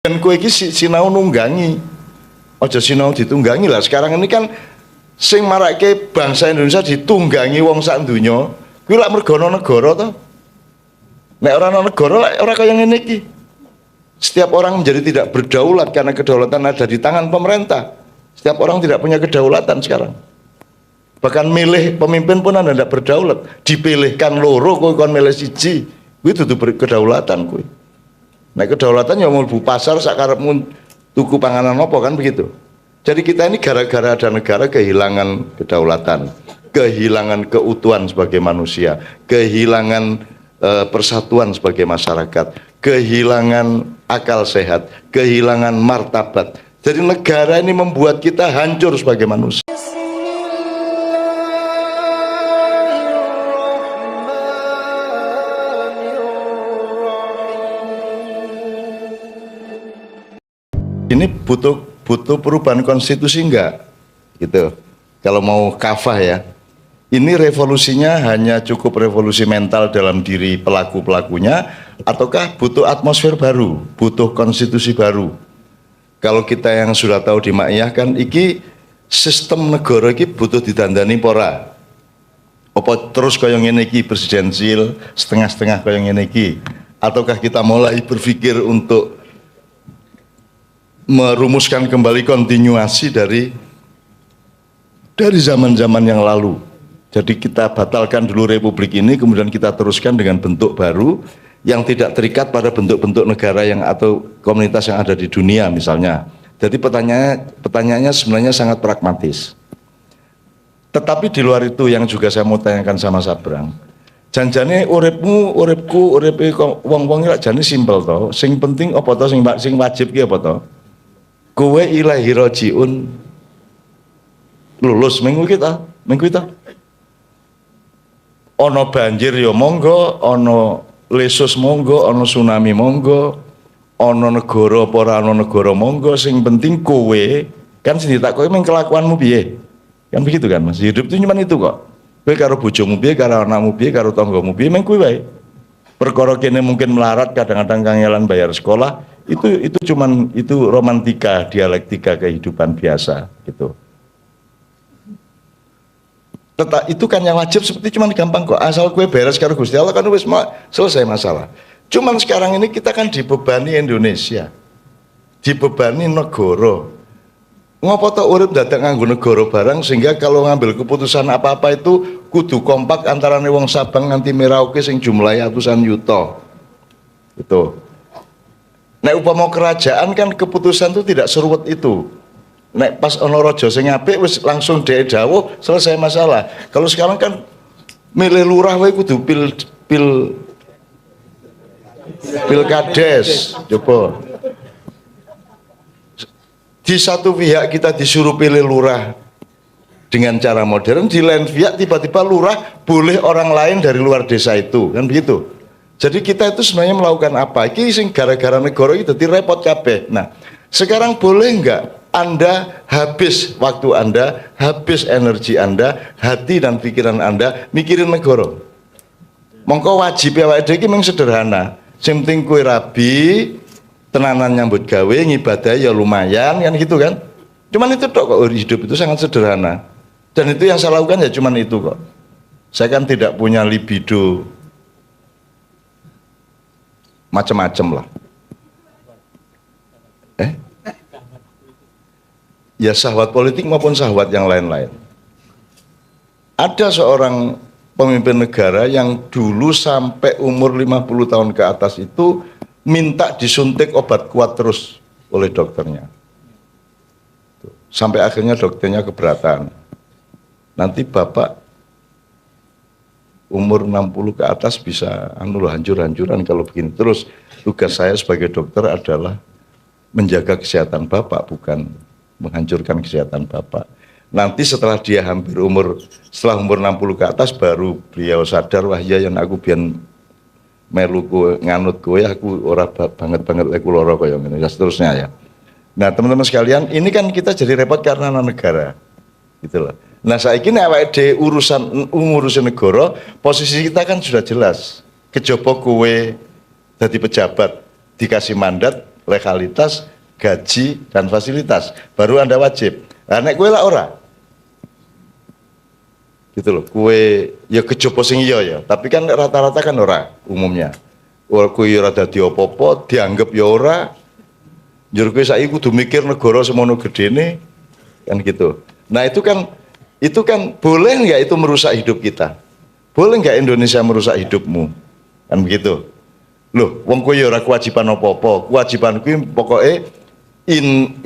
Dan kowe iki sinau nunggangi. Aja sinau ditunggangi lah. Sekarang ini kan sing marake bangsa Indonesia ditunggangi wong sak donya, kuwi lak mergo ana negara to. Nek ora ana negara lak ora kaya ngene iki. Setiap orang menjadi tidak berdaulat karena kedaulatan ada di tangan pemerintah. Setiap orang tidak punya kedaulatan sekarang. Bahkan milih pemimpin pun Anda tidak berdaulat. Dipilihkan loro kowe kon milih siji. Kuwi dudu kedaulatan kuwi. Nek kedaulatan ya mlebu pasar sak karepmu tuku panganan apa kan begitu. Jadi kita ini gara-gara ada negara kehilangan kedaulatan, kehilangan keutuhan sebagai manusia, kehilangan persatuan sebagai masyarakat, kehilangan akal sehat, kehilangan martabat. Jadi negara ini membuat kita hancur sebagai manusia. Ini butuh perubahan konstitusi enggak? Gitu. Kalau mau kafah ya. Ini revolusinya hanya cukup revolusi mental dalam diri pelaku-pelakunya, ataukah butuh atmosfer baru, butuh konstitusi baru? Kalau kita yang sudah tahu di Maiyah kan, iki sistem negara iki butuh didandani pora. Apa terus kaya ngene iki presidensial, setengah-setengah kaya ngene iki? Ataukah kita mulai berpikir untuk merumuskan kembali kontinuasi dari zaman-zaman yang lalu? Jadi kita batalkan dulu republik ini, kemudian kita teruskan dengan bentuk baru yang tidak terikat pada bentuk-bentuk negara yang atau komunitas yang ada di dunia misalnya. Jadi pertanyaannya sebenarnya sangat pragmatis. Tetapi di luar itu yang juga saya mau tanyakan sama Sabrang, janjane uripmu, uripku, uripe wong-wong iki jane simpel to. Sing penting apa to, sing wajib ki apa to? Kowe ilahi rojiun lulus minggu kita, minggu kita. Ono banjir ya monggo, ono lesus monggo, ono tsunami monggo, ono negara apa ora ono negara monggo, sing penting kowe kan sing ditakoki mung kelakuanmu piye. Kan begitu kan Mas. Hidup itu cuma itu kok. Kowe karo bojomu piye, karo anakmu piye, karo tanggamu piye, mung kuwi wae. Perkara kene mungkin melarat, kadang-kadang kangelan bayar sekolah, itu cuman itu romantika, dialektika kehidupan biasa gitu. Itu kan yang wajib seperti cuman gampang kok, asal kue beres karo Gusti Allah kan wis selesai masalah. Cuman sekarang ini kita kan dibebani Indonesia, dibebani negara. Ngopo to urip dadak nganggo negara barang sehingga kalau ngambil keputusan apa-apa itu kudu kompak antarane wong Sabang nganti Merauke sing jumlahe atusan yuta. Gitu. Nek upama kerajaan kan keputusan itu tidak seruwet itu. Nek pas ono raja sing apik wis langsung dhek dawuh selesai masalah. Kalau sekarang kan milih lurah wae kudu pilkades. Coba. Di satu pihak kita disuruh pilih lurah dengan cara modern, di lain pihak tiba-tiba lurah boleh orang lain dari luar desa itu, kan begitu. Jadi kita itu sebenarnya melakukan apa? Iki sing gara-gara negara itu dadi repot kabeh. Nah, sekarang boleh enggak Anda habis waktu Anda, habis energi Anda, hati dan pikiran Anda mikirin negara? Mongko wajib awake dhewe iki mung sederhana. Sing penting kowe rabi, tenanan nyambut gawe, ngibadah ya lumayan kan gitu kan. Cuman itu tok kok, hidup itu sangat sederhana. Dan itu yang saya lakukan ya cuman itu kok. Saya kan tidak punya libido macam-macam lah. Ya syahwat politik maupun syahwat yang lain-lain. Ada seorang pemimpin negara yang dulu sampai umur 50 tahun ke atas itu minta disuntik obat kuat terus oleh dokternya. Sampai akhirnya dokternya keberatan. Nanti Bapak umur 60 ke atas bisa hancur-hancuran kalau begini terus. Tugas saya sebagai dokter adalah menjaga kesehatan Bapak, bukan menghancurkan kesehatan Bapak. Nanti setelah dia setelah umur 60 ke atas baru beliau sadar, wah ya yang aku biyen melu kowe nganut kowe aku ora banget aku lara kaya ngene ya seterusnya ya. Nah, teman-teman sekalian, ini kan kita jadi repot karena negara. Gitu loh. Nah, saiki nek awake dhewe ngurusin negara, posisi kita kan sudah jelas. Kejaba kowe dadi pejabat, dikasih mandat legalitas, gaji dan fasilitas, baru Anda wajib. Nah, nek kowe lah ora. Gitu loh. Kowe ya kejaba sing iya ya, tapi kan rata-rata kan ora umumnya. Kowe ora dadi apa-apa, dianggap ya ora. Njur kowe saiki kudu mikir negara semono gedene kan gitu. Nah, itu kan boleh nggak itu merusak hidup kita? Boleh nggak Indonesia merusak hidupmu? Kan begitu. Loh, wong kowe ya ora kewajiban apa-apa. Kewajiban kuwi pokoke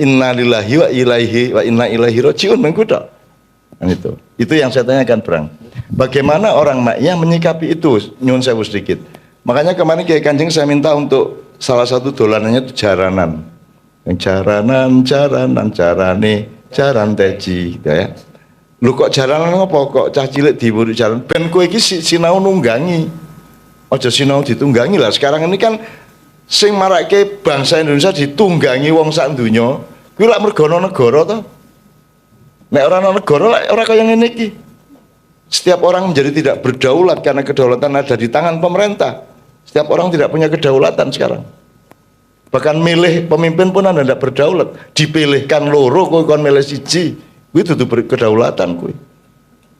innalillahi wa inna ilaihi rajiun mengko tok. Kan itu. Itu yang saya tanyakan, Brang. Bagaimana orang Ma'iyah menyikapi itu? Nyuwun sewu sedikit. Makanya kemarin Kiai Kanjeng saya minta untuk salah satu dolanannya itu jaranan. Yang jaran teji gitu ya. Lu kok jaranan apa kok cah cilik diwuri jaran ben kowe iki sinau nunggangi. Aja sinau ditunggangi lah. Sekarang ini kan sing marake bangsa Indonesia ditunggangi wong sak donya, kuwi lak mergo negara to. Nek ora ana negara lak ora kaya ngene iki. Setiap orang menjadi tidak berdaulat karena kedaulatan ada di tangan pemerintah. Setiap orang tidak punya kedaulatan sekarang. Bahkan milih pemimpin pun Anda tidak berdaulat. Dipilihkan loro kowe kon milih siji. Kuwi dudu kedaulatan kuwi.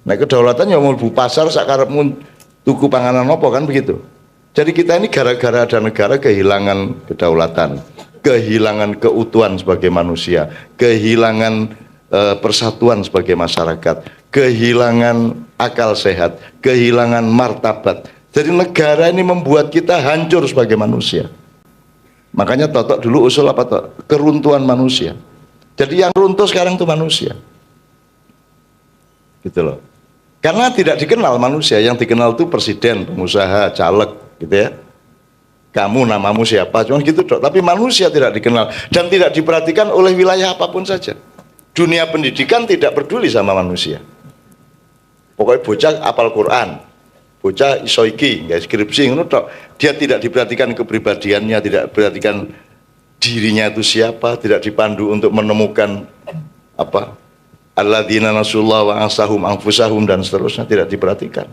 Nek kedaulatan ya mlebu pasar sak karepmu tuku panganan apa kan begitu. Jadi kita ini gara-gara ada negara kehilangan kedaulatan, kehilangan keutuhan sebagai manusia, kehilangan persatuan sebagai masyarakat, kehilangan akal sehat, kehilangan martabat. Jadi negara ini membuat kita hancur sebagai manusia. Makanya Totok dulu usul apa Tok? Keruntuhan manusia. Jadi yang runtuh sekarang itu manusia. Gitu loh. Karena tidak dikenal manusia, yang dikenal itu presiden, pengusaha, caleg, gitu ya. Kamu namamu siapa? Cuma gitu Tok. Tapi manusia tidak dikenal dan tidak diperhatikan oleh wilayah apapun saja. Dunia pendidikan tidak peduli sama manusia. Pokoknya bocah apal Quran, bocah iso iki, nggak skripsi, ngono tok. Dia tidak diperhatikan kepribadiannya, tidak diperhatikan dirinya itu siapa, tidak dipandu untuk menemukan apa alladzina nasullah wa ansahum anfusahum dan seterusnya, tidak diperhatikan.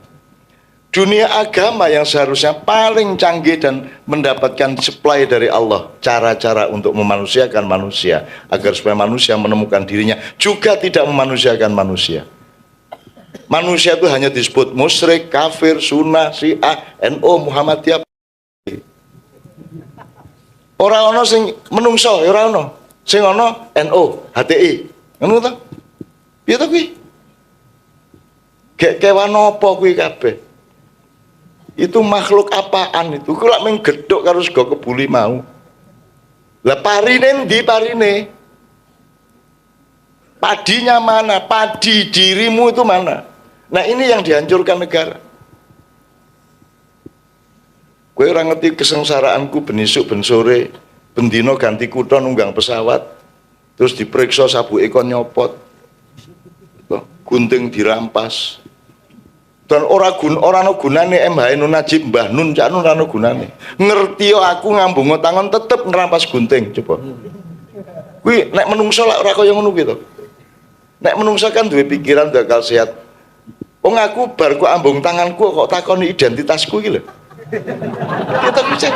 Dunia agama yang seharusnya paling canggih dan mendapatkan supply dari Allah, cara-cara untuk memanusiakan manusia agar supaya manusia menemukan dirinya, juga tidak memanusiakan manusia. Manusia itu hanya disebut musyrik, kafir, sunnah, syiah, NU, Muhammadiyah. Orang ono sing menungso, orang ono sing ono NU, HTI, ngono ta? Piye ta kuwi? Kewan apa kuwi kabeh? Itu makhluk apaan itu? Kuwi lak mung gedhok karo sega kebuli mau. Lah parine ndi parine? Padinya mana? Padi dirimu itu mana? Nah ini yang dihancurkan negara. Kowe ora ngerti kesengsaraanku benisuk ben sore, bendino ganti kutha nunggang pesawat, terus diperiksa sabuke kon nyopot. Gunting dirampas. Dan ora ana gunane MH Nun Najib Mbah Nun Cak Nun ora ana gunane. Ngerti yo aku ngambung tangan tetep nerampas gunting coba. Kuwi nek menungso lak ora kaya ngono kuwi to. Nek menungso kan duwe pikiran bakal sehat. Wong aku bar kok ambung tanganku kok takoni identitasku iki lho. Kita bisa.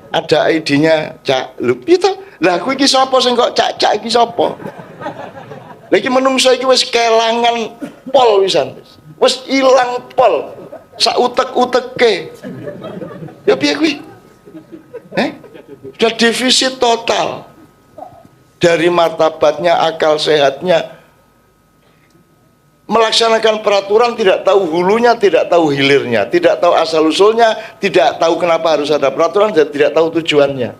Ada ID-nya Cak. Lho piye to? Lah aku iki sapa sing kok Cak iki sapa? Lagi menungso iki wis kelangan pol wisan. Wis ilang pol. Sak utek-uteke. Ya piye kuwi? Sudah defisit total. Dari martabatnya, akal sehatnya, melaksanakan peraturan tidak tahu hulunya, tidak tahu hilirnya, tidak tahu asal usulnya, tidak tahu kenapa harus ada peraturan dan tidak tahu tujuannya.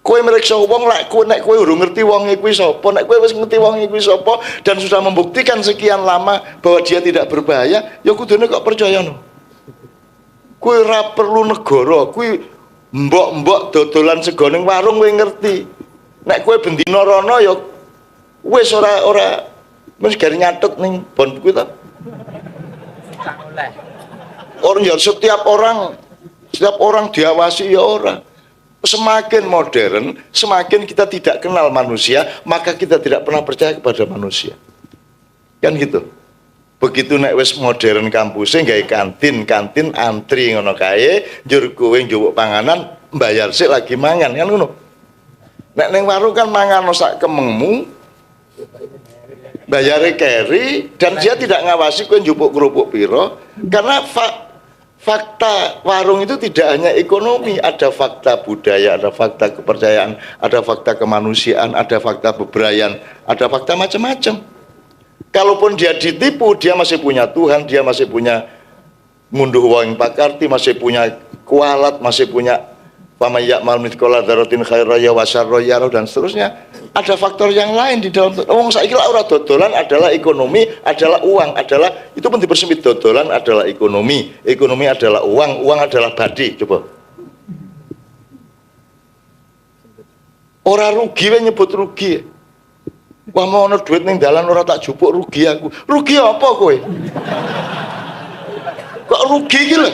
Kowe meriksa wong lek nek kowe urung ngerti wong kuwi sapa, nek kowe wis ngerti wong kuwi sapa dan sudah membuktikan sekian lama bahwa dia tidak berbahaya, ya kudune kok percayano. Kowe ora perlu negara, kuwi mbok-mbok dodolan sego ning warung kowe ngerti. Nek kowe bendina rono ya wis ora mesti gari nyatet ning bon kuwi to. Orang ya setiap orang diawasi ya ora. Semakin modern, semakin kita tidak kenal manusia, maka kita tidak pernah percaya kepada manusia. Kan gitu. Begitu nek wis modern kampusnya gawe kantin antri ngono kae, njur kowe njupuk panganan bayar sik lagi mangan kan ngono. Nek ning warung kan mangan sak kemengmu, bayare keri, dan dia tidak ngawasi kowe njupuk kerupuk piro, karena fakta warung itu tidak hanya ekonomi, ada fakta budaya, ada fakta kepercayaan, ada fakta kemanusiaan, ada fakta bebrayan, ada fakta macam-macam. Kalaupun dia ditipu, dia masih punya Tuhan, dia masih punya ngunduh wong pakarti, masih punya kualat, masih punya faman ya'mal mithqala dzarratin khairan wa syarran yarah, dan seterusnya. Ada faktor yang lain di dalam wong saiki lak ora dodolan adalah ekonomi, adalah uang, adalah itu pun dipersempit, dodolan adalah ekonomi, ekonomi adalah uang, uang adalah badi. Coba. Ora rugi wae nyebut rugi. Wah mau ono duit ning dalan ora tak jupuk rugi aku. Rugi apa kowe? Kok rugi iki lho?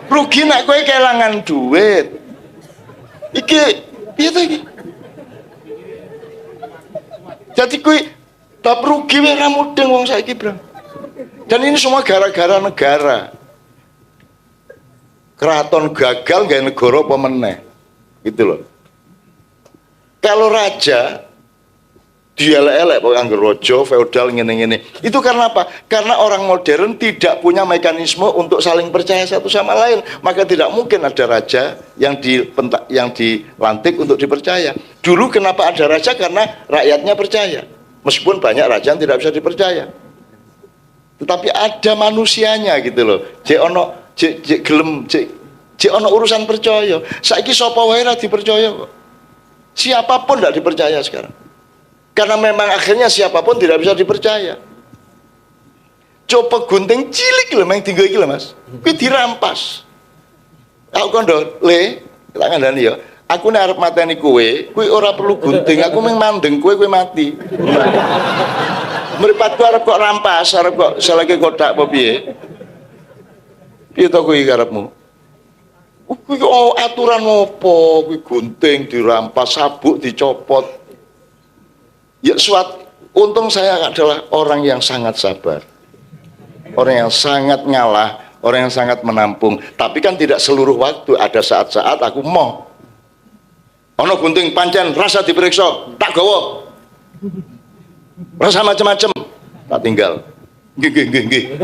Rugi nek kowe kelangan duit. Iki piye to iki? Jadi kowe bab rugi wae ora mudeng wong saiki, Bro. Dan ini semua gara-gara negara. Keraton gagal gawe negara apa meneh. Gitu loh. Kalau raja dia elek kok angger raja feodal ngene-ngene. Itu karena apa? Karena orang modern tidak punya mekanisme untuk saling percaya satu sama lain. Maka tidak mungkin ada raja yang dilantik untuk dipercaya. Dulu kenapa ada raja? Karena rakyatnya percaya. Meskipun banyak raja yang tidak bisa dipercaya. Tetapi ada manusianya gitu loh. Jek ono urusan percaya. Saiki sapa wae ra dipercaya kok. Siapapun tidak dipercaya sekarang. Karena memang akhirnya siapapun tidak bisa dipercaya. Coba gunting cilik lho meng tinggal iki lho Mas. Kuwi dirampas. Aku kondo le, tak ngandani ya. Aku nek arep mateni kowe, kuwi ora perlu gunting, aku meng mandeng kowe mati. Mripatku arep kok rampas, arep kok selagi kotak apa piye? Piye to kuwi karepmu? Kuwi aturan opo? Kuwi gunting dirampas, sabuk dicopot. Ya untung saya adalah orang yang sangat sabar, orang yang sangat ngalah, orang yang sangat menampung. Tapi kan tidak seluruh waktu, ada saat-saat aku mau ono gunting pancen rasa diperiksa tak gawa, rasa macam-macam tak tinggal. Nggih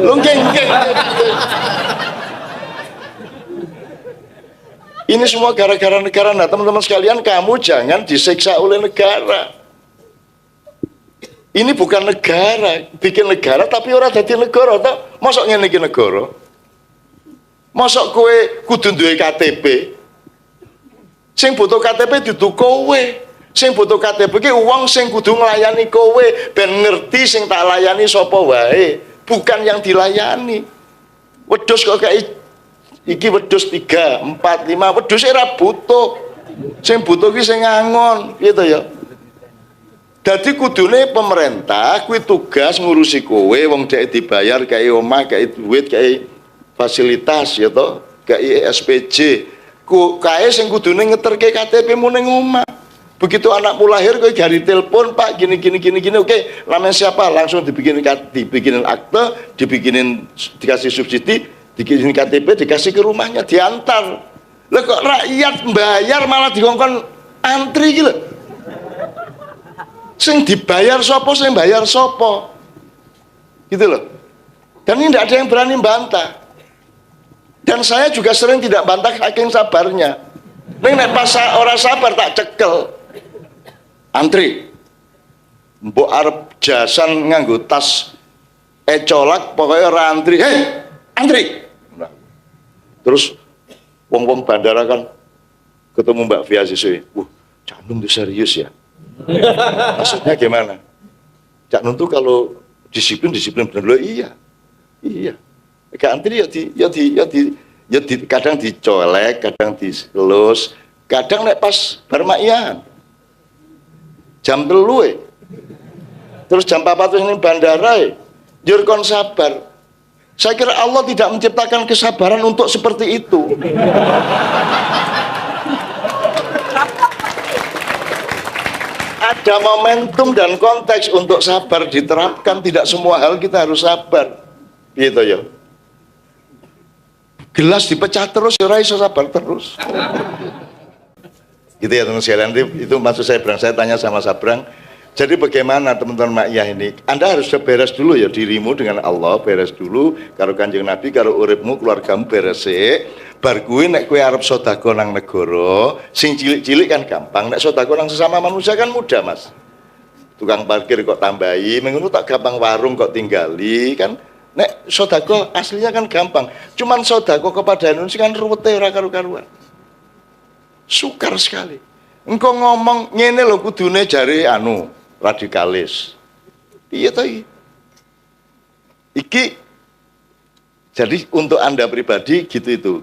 ini semua gara-gara negara. Nah teman-teman sekalian, kamu jangan disiksa oleh negara. Ini bukan negara, bikin negara tapi ora dadi negara toh. Mosok ngene iki negara. Mosok kowe kudu duwe KTP. Sing butuh KTP dudu kowe. Sing butuh KTP ki wong sing kudu nglayani kowe ben ngerti sing tak layani sapa wae, bukan yang dilayani. Wedhus kok kayak iki wedhus 3, 4, 5, wedhus ora butuh. Sing butuh ki sing ngangon, gitu ya. Jadi kudune pemerintah kuwi tugas ngurusi kowe, wong dhek dibayar kayak omah, kayak duit, kayak fasilitas ya toh, kayak SPJ. Kae sing kudune ngeterke KTP-mu ning omah. Begitu anakmu lahir kowe gari telepon, Pak, gini. Oke, namanya siapa? Langsung dibikinin akte, dikasih subsidi, dikasih KTP, dikasih ke rumahnya, diantar. Lah kok rakyat bayar malah dikongkon antri gitu. Sing dibayar sopo, sing bayar sopo, gitu loh. Dan ini tidak ada yang berani bantah. Dan saya juga sering tidak bantah saking sabarnya. Nek pas orang sabar tak cekel, antri. Mbok arep jasan nganggo tas ecolak, pokoknya ora antri. Hei, antri. Nah, terus wong-wong bandara kan ketemu Mbak Fia Siswi. Cak Nun tuh serius ya. Maksudnya gimana? Cak Nun tuh kalau disiplin bener loh. Iya. Gak antri kadang dicolek, kadang diselus, kadang nek pas bermakian jam 3 terus jam 4 ini bandara njur kon sabar. Saya kira Allah tidak menciptakan kesabaran untuk seperti itu. Ada momentum dan konteks untuk sabar diterapkan. Tidak semua hal kita harus sabar, gitu ya. Gelas dipecah terus, ora iso sabar terus. Gitu ya teman sekalian, itu maksud saya Brang. Saya tanya sama Sabrang, jadi bagaimana teman-teman makyah ini? Anda harus beres dulu ya dirimu dengan Allah, beres dulu karo Kanjeng Nabi, karo uripmu, keluargamu beres sik. Bar kuwi nek kowe arep sedekah nang negara, sing cilik-cilik kan gampang, nek sedekah nang sesama manusia kan mudah, Mas. Tukang parkir kok tambahi, mengono tak gampang, warung kok tinggali kan. Nek sedekah aslinya kan gampang. Cuman sedekah kepada Indonesia kan ruwete ora karu-karuan. Sukar sekali. Engkau ngomong ngene lho kudune jare anu radikalis. Piye to iki? Iki jadi untuk Anda pribadi gitu itu.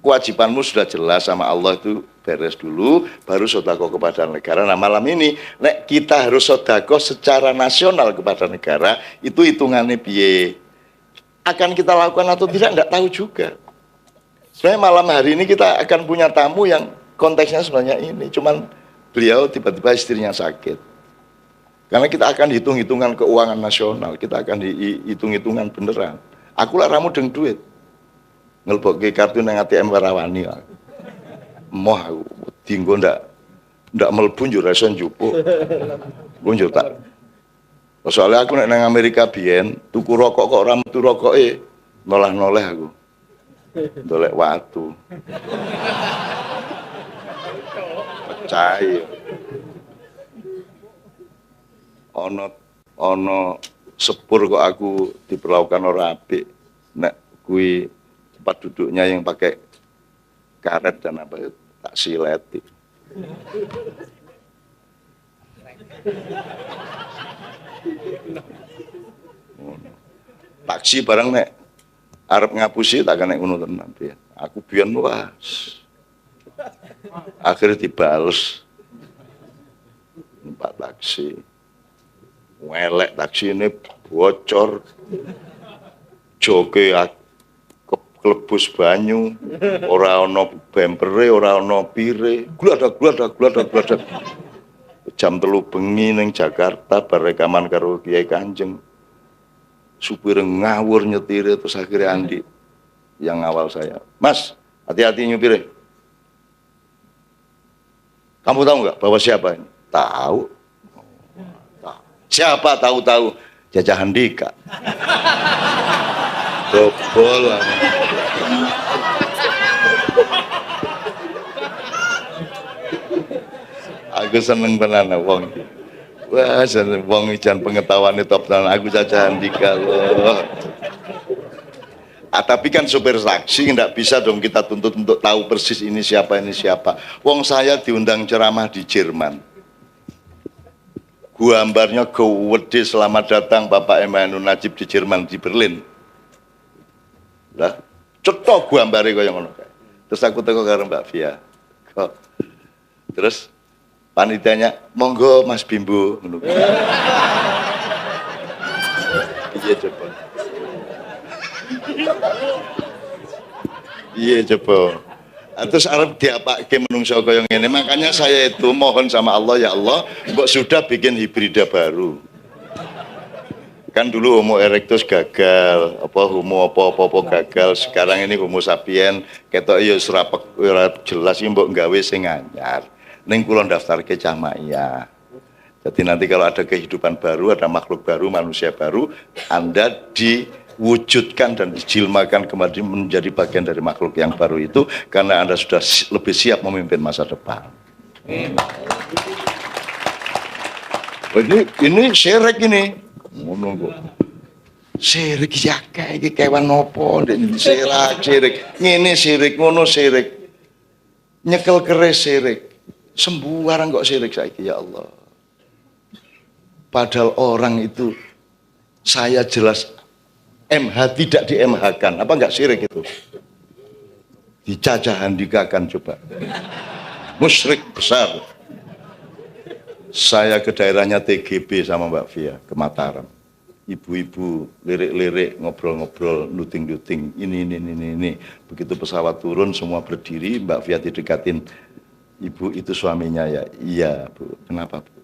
Kewajibanmu sudah jelas sama Allah itu beres dulu, baru sedekah kepada negara. Nah malam ini, nek kita harus sedekah secara nasional kepada negara, itu hitungannya piye? Akan kita lakukan atau tidak tahu juga. Sebenarnya malam hari ini kita akan punya tamu yang konteksnya sebenarnya ini, cuman beliau tiba-tiba istrinya sakit. Karena kita akan hitung-hitungan keuangan nasional, kita akan hitung-hitungan beneran. Aku lah ramu deng duit. Ngelbokke kartu nang ATM warawani. Moh aku dinggo ndak mlebu njur rasa njupuk. Njur tak. Soalnya aku nek nang Amerika biyen tuku rokok kok ora metu rokoke, noleh-noleh aku. Dolek watu. Pecah. Ono sepur kok aku diperlakukan ora apik. Nek kuwi tempat duduknya yang pakai karet dan apa tak sileti. Taksi barang nek arep ngapusi tak kena ngono tenan piye. Aku biyen was. Akhirnya dibales. Numpak taksi. Welek taksi ini bocor. Joke klebus banyu, ora ana bempere, ora ana pire. Gladak. Jam 3 bengi ning Jakarta bar rekaman karo Kiai Kanjeng. Supir ngawur nyetir, terus akhirnya Andi yang ngawal saya. Mas, hati-hati nyupir. Kamu tahu nggak bahwa siapa ini? Tahu. Siapa tahu-tahu? Jajah Handika. Dobol. Aku seneng tenan wong. Wah, seneng wong jan pengetahuan top tenan. Aku Jajah Handika loh. Tapi kan supir taksi nggak bisa dong kita tuntut untuk tahu persis ini siapa. Wong saya diundang ceramah di Jerman. Gambarnya gede, selamat datang Bapak Emmanuel Najib di Jerman, di Berlin. Lah, cetok gambare kaya ngono kae. Terus aku teko karo Mbak Via. Terus panitianya, monggo Mas Bimbo ngono. Iya coba. Iya coba. Terus arep diapake menungso kaya ngene. Makanya saya itu mohon sama Allah, ya Allah, mbok sudah bikin hibrida baru. Kan dulu Homo erectus gagal, Homo apa gagal. Sekarang ini Homo sapien, ketok ya ora jelas iki mbok gawe sing anyar. Ning kula daftarke Cahmaya. Jadi nanti kalau ada kehidupan baru, ada makhluk baru, manusia baru, Anda diwujudkan dan dijilmakan kembali menjadi bagian dari makhluk yang baru itu karena Anda sudah lebih siap memimpin masa depan. Ini syirik ini. Ngono kok. Syirik ya kayak kewan nopo syirik. Ngene syirik, ngono syirik. Nyekel keris syirik. Sembarang kok syirik saiki ya Allah. Padahal orang itu saya jelas MH tidak di MH-kan. Apa enggak syirik itu? Dijajah handikakan coba. Musyrik besar. Saya ke daerahnya TGB sama Mbak Via, ke Mataram. Ibu-ibu lirik-lirik, ngobrol-ngobrol, luting-luting, ini. Begitu pesawat turun, semua berdiri, Mbak Via didekatin. Ibu itu suaminya ya? Iya Bu. Kenapa Bu?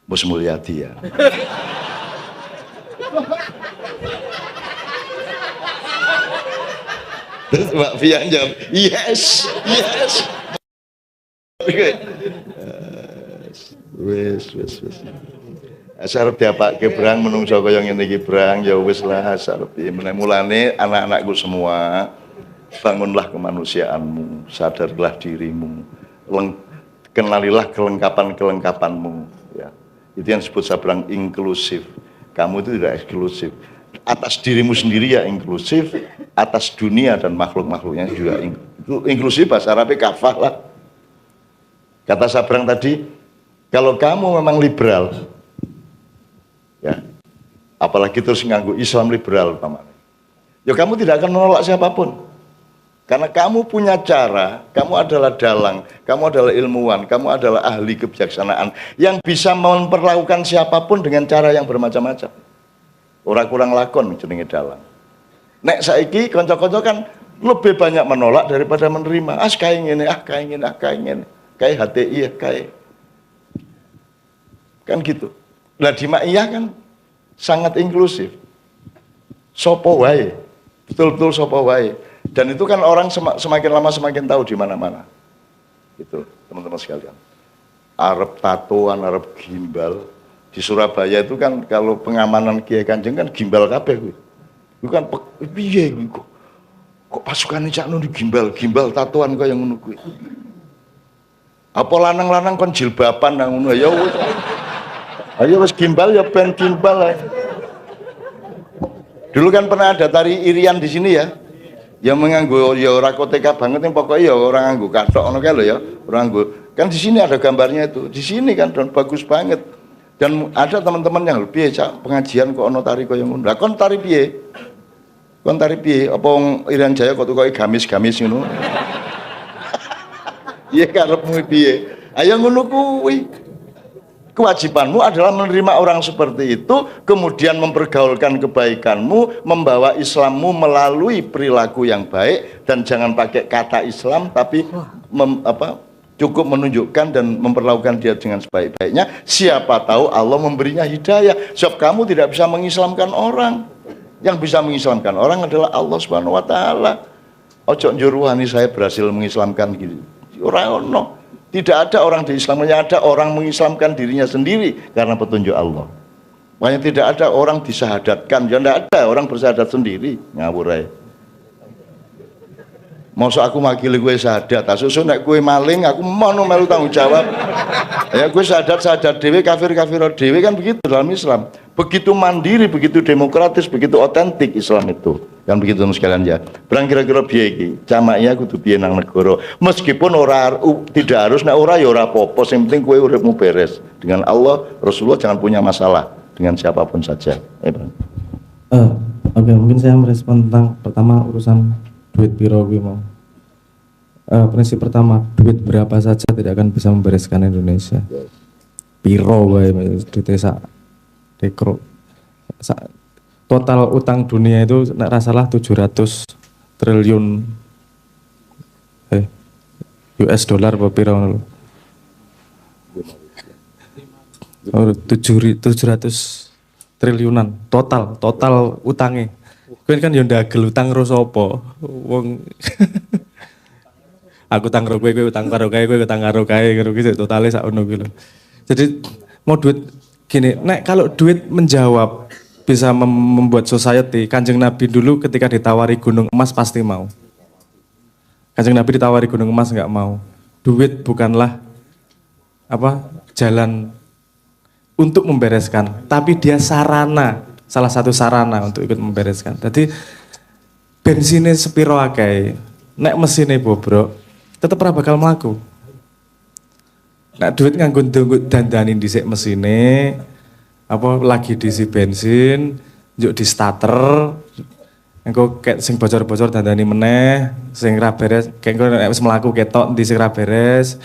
Bos Mulyadi ya. Terus Mbak Via jawab, yes. Wis. Asarep diapake brang menungso kaya ngene iki brang ya wis lah asarep mulane anak-anakku semua bangunlah kemanusiaanmu, sadarlah dirimu, kenalilah kelengkapan-kelengkapanmu ya. Itu yang disebut sabrang inklusif. Kamu itu tidak eksklusif. Atas dirimu sendiri ya inklusif, atas dunia dan makhluk-makhluknya juga inklusif. Bahasa Arabnya kafah lah. Kata sabrang tadi, kalau kamu memang liberal, ya, apalagi terus nganggu Islam liberal, ya kamu tidak akan menolak siapapun. Karena kamu punya cara, kamu adalah dalang, kamu adalah ilmuwan, kamu adalah ahli kebijaksanaan yang bisa memperlakukan siapapun dengan cara yang bermacam-macam. Orang kurang lakon jenenge dalang. Nek saiki kanca-kanca kan lebih banyak menolak daripada menerima. Kae ngene, kae HTI kae. Kan gitu. Nah di Maiyah kan sangat inklusif. Sopo wae. Betul-betul sopo wae. Dan itu kan orang semakin lama semakin tahu di mana-mana. Itu teman-teman sekalian. Arab tatoan, Arab gimbal. Di Surabaya itu kan kalau pengamanan Kiai Kanjeng kan gimbal kabeh kuwi. Itu kan piye kuwi kok pasukane Cak Nun gimbal tatoan kaya ngono kuwi. Apa lanang-lanang kon jilbaban nang ngono ya wis. Ayo wis gimbal ya ben gimbal ae. Dulu kan pernah ada tari irian di sini ya. Yang menganggo ya ora koteka banget yang pokoknya ya orang nganggo kathok ngono kae lho ya, orang nganggo. Kan di sini ada gambarnya itu. Di sini kan dan bagus banget. Dan ada teman-teman yang piye Cak pengajian kok ono tari koyo ngono. Lah kon tari piye? Kon tari piye? Apa wong Irian Jaya kok tukoke gamis-gamis ngono? Iya karepmu piye? Ayo ngono kuwi. Kewajibanmu adalah menerima orang seperti itu, kemudian mempergaulkan kebaikanmu, membawa Islammu melalui perilaku yang baik, dan jangan pakai kata Islam, tapi cukup menunjukkan dan memperlakukan dia dengan sebaik-baiknya. Siapa tahu Allah memberinya hidayah. Sebab kamu tidak bisa mengislamkan orang. Yang bisa mengislamkan orang adalah Allah Subhanahu Wa Taala. Ojo njuruhani saya berhasil mengislamkan gitu. Ora ono. Tidak ada orang di Islam, hanya ada orang mengislamkan dirinya sendiri karena petunjuk Allah. Makanya tidak ada orang disahadatkan, ya tidak ada orang bersahadat sendiri, ngawur ae. Mosok aku makili gue syahadat, susu nek gue maling, aku mau melu tanggung jawab. Ya gue syahadat dhewe, kafir dhewe kan begitu dalam Islam. Begitu mandiri, begitu demokratis, begitu otentik Islam itu. Kan begitu sekalian ya. Berang kira-kira piye iki? Jamaah kudu piye nang negara. Meskipun tidak harus nek ora ya ora apa-apa, sing penting kowe uripmu beres. Dengan Allah, Rasulullah jangan punya masalah dengan siapapun saja. Oke, mungkin saya merespon tentang pertama urusan duit piro kuwi mau. Prinsip pertama, duit berapa saja tidak akan bisa membereskan Indonesia. Piro wae duit sak dekro. Total utang dunia itu nek ra salah 700 triliun US dollar apa piro ngono. 700 triliunan total utangnya. Kowe kan yo ndagel utang karo sapa? Wong aku utang karo kowe utang karo kowe utang karo kae karo iki totale sak ono kuwi lho. Jadi mau duit gini, nek kalau duit menjawab bisa membuat society, Kanjeng Nabi dulu ketika ditawari gunung emas pasti mau. Kanjeng Nabi ditawari gunung emas enggak mau. Duit bukanlah jalan untuk membereskan, tapi dia salah satu sarana untuk ikut membereskan. Jadi bensinnya sepiro akeh, nek mesinnya bobrok, tetap ora bakal mlaku. Nek duit nganggo dandani dhisik mesine, lagi diisi bensin, njuk di starter, engko kayak sing bocor-bocor dandani meneh, sing ra beres, engko nek wis mlaku ketok ndi sing ra beres,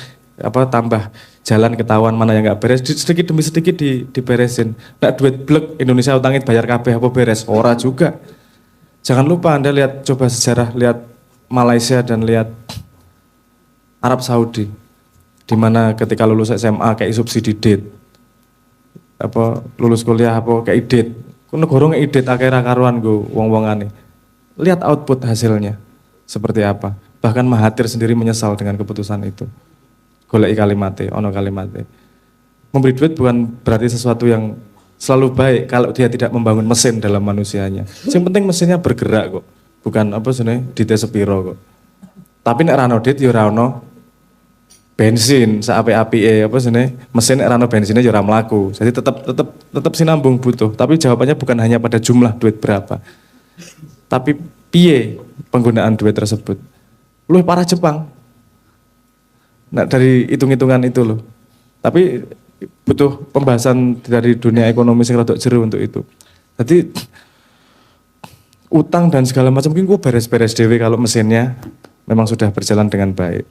tambah jalan ketahuan mana yang nggak beres, sedikit demi sedikit diberesin. Nek duit blek Indonesia utangnya bayar kabeh apa beres? Ora juga. Jangan lupa Anda lihat, coba sejarah, lihat Malaysia dan lihat Arab Saudi, di mana ketika lulus SMA kayak subsidi DIT, lulus kuliah kayak DIT, negara ngek DIT akhirnya karuan go wong-wongane. Lihat output hasilnya seperti apa. Bahkan Mahathir sendiri menyesal dengan keputusan itu. goleki kalimate, ono kalimate. Memberi duit bukan berarti sesuatu yang selalu baik kalau dia tidak membangun mesin dalam manusianya. Yang penting mesinnya bergerak kok. Bukan apa sebenarnya duitnya sepiro kok. Tapi nek rano duit ya ora ono bensin saapi-apike apa sebenarnya mesin nek rano bensinnya ya ora mlaku. Jadi tetap sinambung butuh. Tapi jawabannya bukan hanya pada jumlah duit berapa. Tapi piye penggunaan duit tersebut. Luwih parah Jepang. Nah dari hitung-hitungan itu loh. Tapi butuh pembahasan dari dunia ekonomi yang rada jero untuk itu. Jadi utang dan segala macam mungkin gue beres-beres dewe kalau mesinnya memang sudah berjalan dengan baik.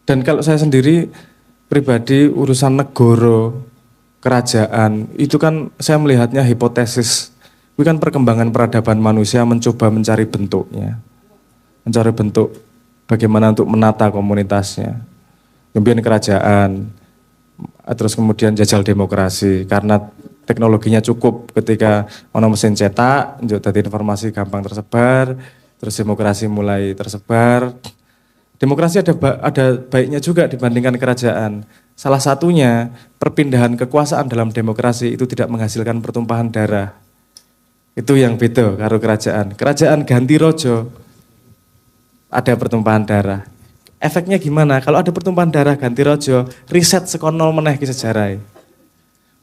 Dan kalau saya sendiri pribadi urusan negara, kerajaan itu kan saya melihatnya hipotesis. Itu kan perkembangan peradaban manusia mencoba mencari bentuknya, mencari bentuk bagaimana untuk menata komunitasnya. Kemudian kerajaan, terus kemudian jajal demokrasi karena teknologinya cukup ketika ono mesin cetak, jadi informasi gampang tersebar, terus demokrasi mulai tersebar. Demokrasi ada baiknya juga dibandingkan kerajaan. Salah satunya perpindahan kekuasaan dalam demokrasi itu tidak menghasilkan pertumpahan darah. Itu yang beda karo kerajaan. Kerajaan ganti rojo ada pertumpahan darah. Efeknya gimana? Kalau ada pertumpahan darah ganti rojo, riset sekon nol meneh ki sejarah.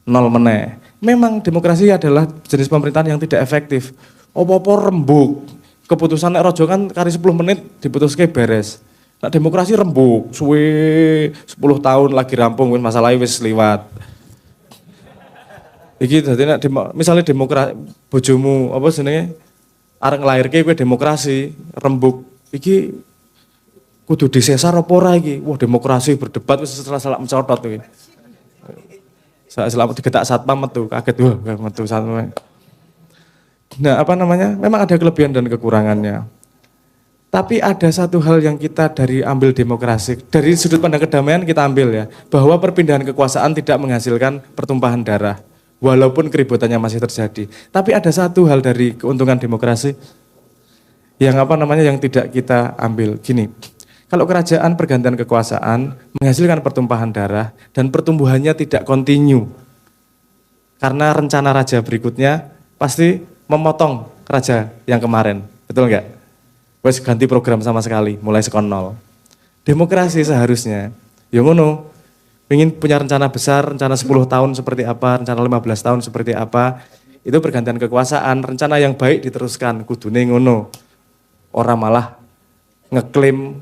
Nol meneh. Memang demokrasi adalah jenis pemerintahan yang tidak efektif. Opo-opo rembuk. Keputusan nek rojo kan kari 10 menit diputuske beres. Nah demokrasi rembuk, suwe 10 tahun lagi rampung masalahnya wis liwat. Iki dadi nek misalnya demokrasi bojomu apa jenenge arep nglairke kowe demokrasi rembuk. Iki kudu disesar apa ora iki? Wah, demokrasi berdebat wis salah mencotot iki. Selama digetak satpam metu, kaget wah metu satpam. Nah, apa namanya? Memang ada kelebihan dan kekurangannya. Tapi ada satu hal yang kita dari ambil demokrasi, dari sudut pandang kedamaian kita ambil ya, bahwa perpindahan kekuasaan tidak menghasilkan pertumpahan darah, walaupun keributannya masih terjadi. Tapi ada satu hal dari keuntungan demokrasi yang apa namanya yang tidak kita ambil. Gini, kalau kerajaan pergantian kekuasaan menghasilkan pertumpahan darah dan pertumbuhannya tidak kontinu. Karena rencana raja berikutnya pasti memotong raja yang kemarin. Betul enggak? Wes ganti program sama sekali, mulai sekon nol. Demokrasi seharusnya, ya ngono, ingin punya rencana besar, rencana 10 tahun seperti apa, rencana 15 tahun seperti apa, itu pergantian kekuasaan, rencana yang baik diteruskan, kudune ngono. Orang malah ngeklaim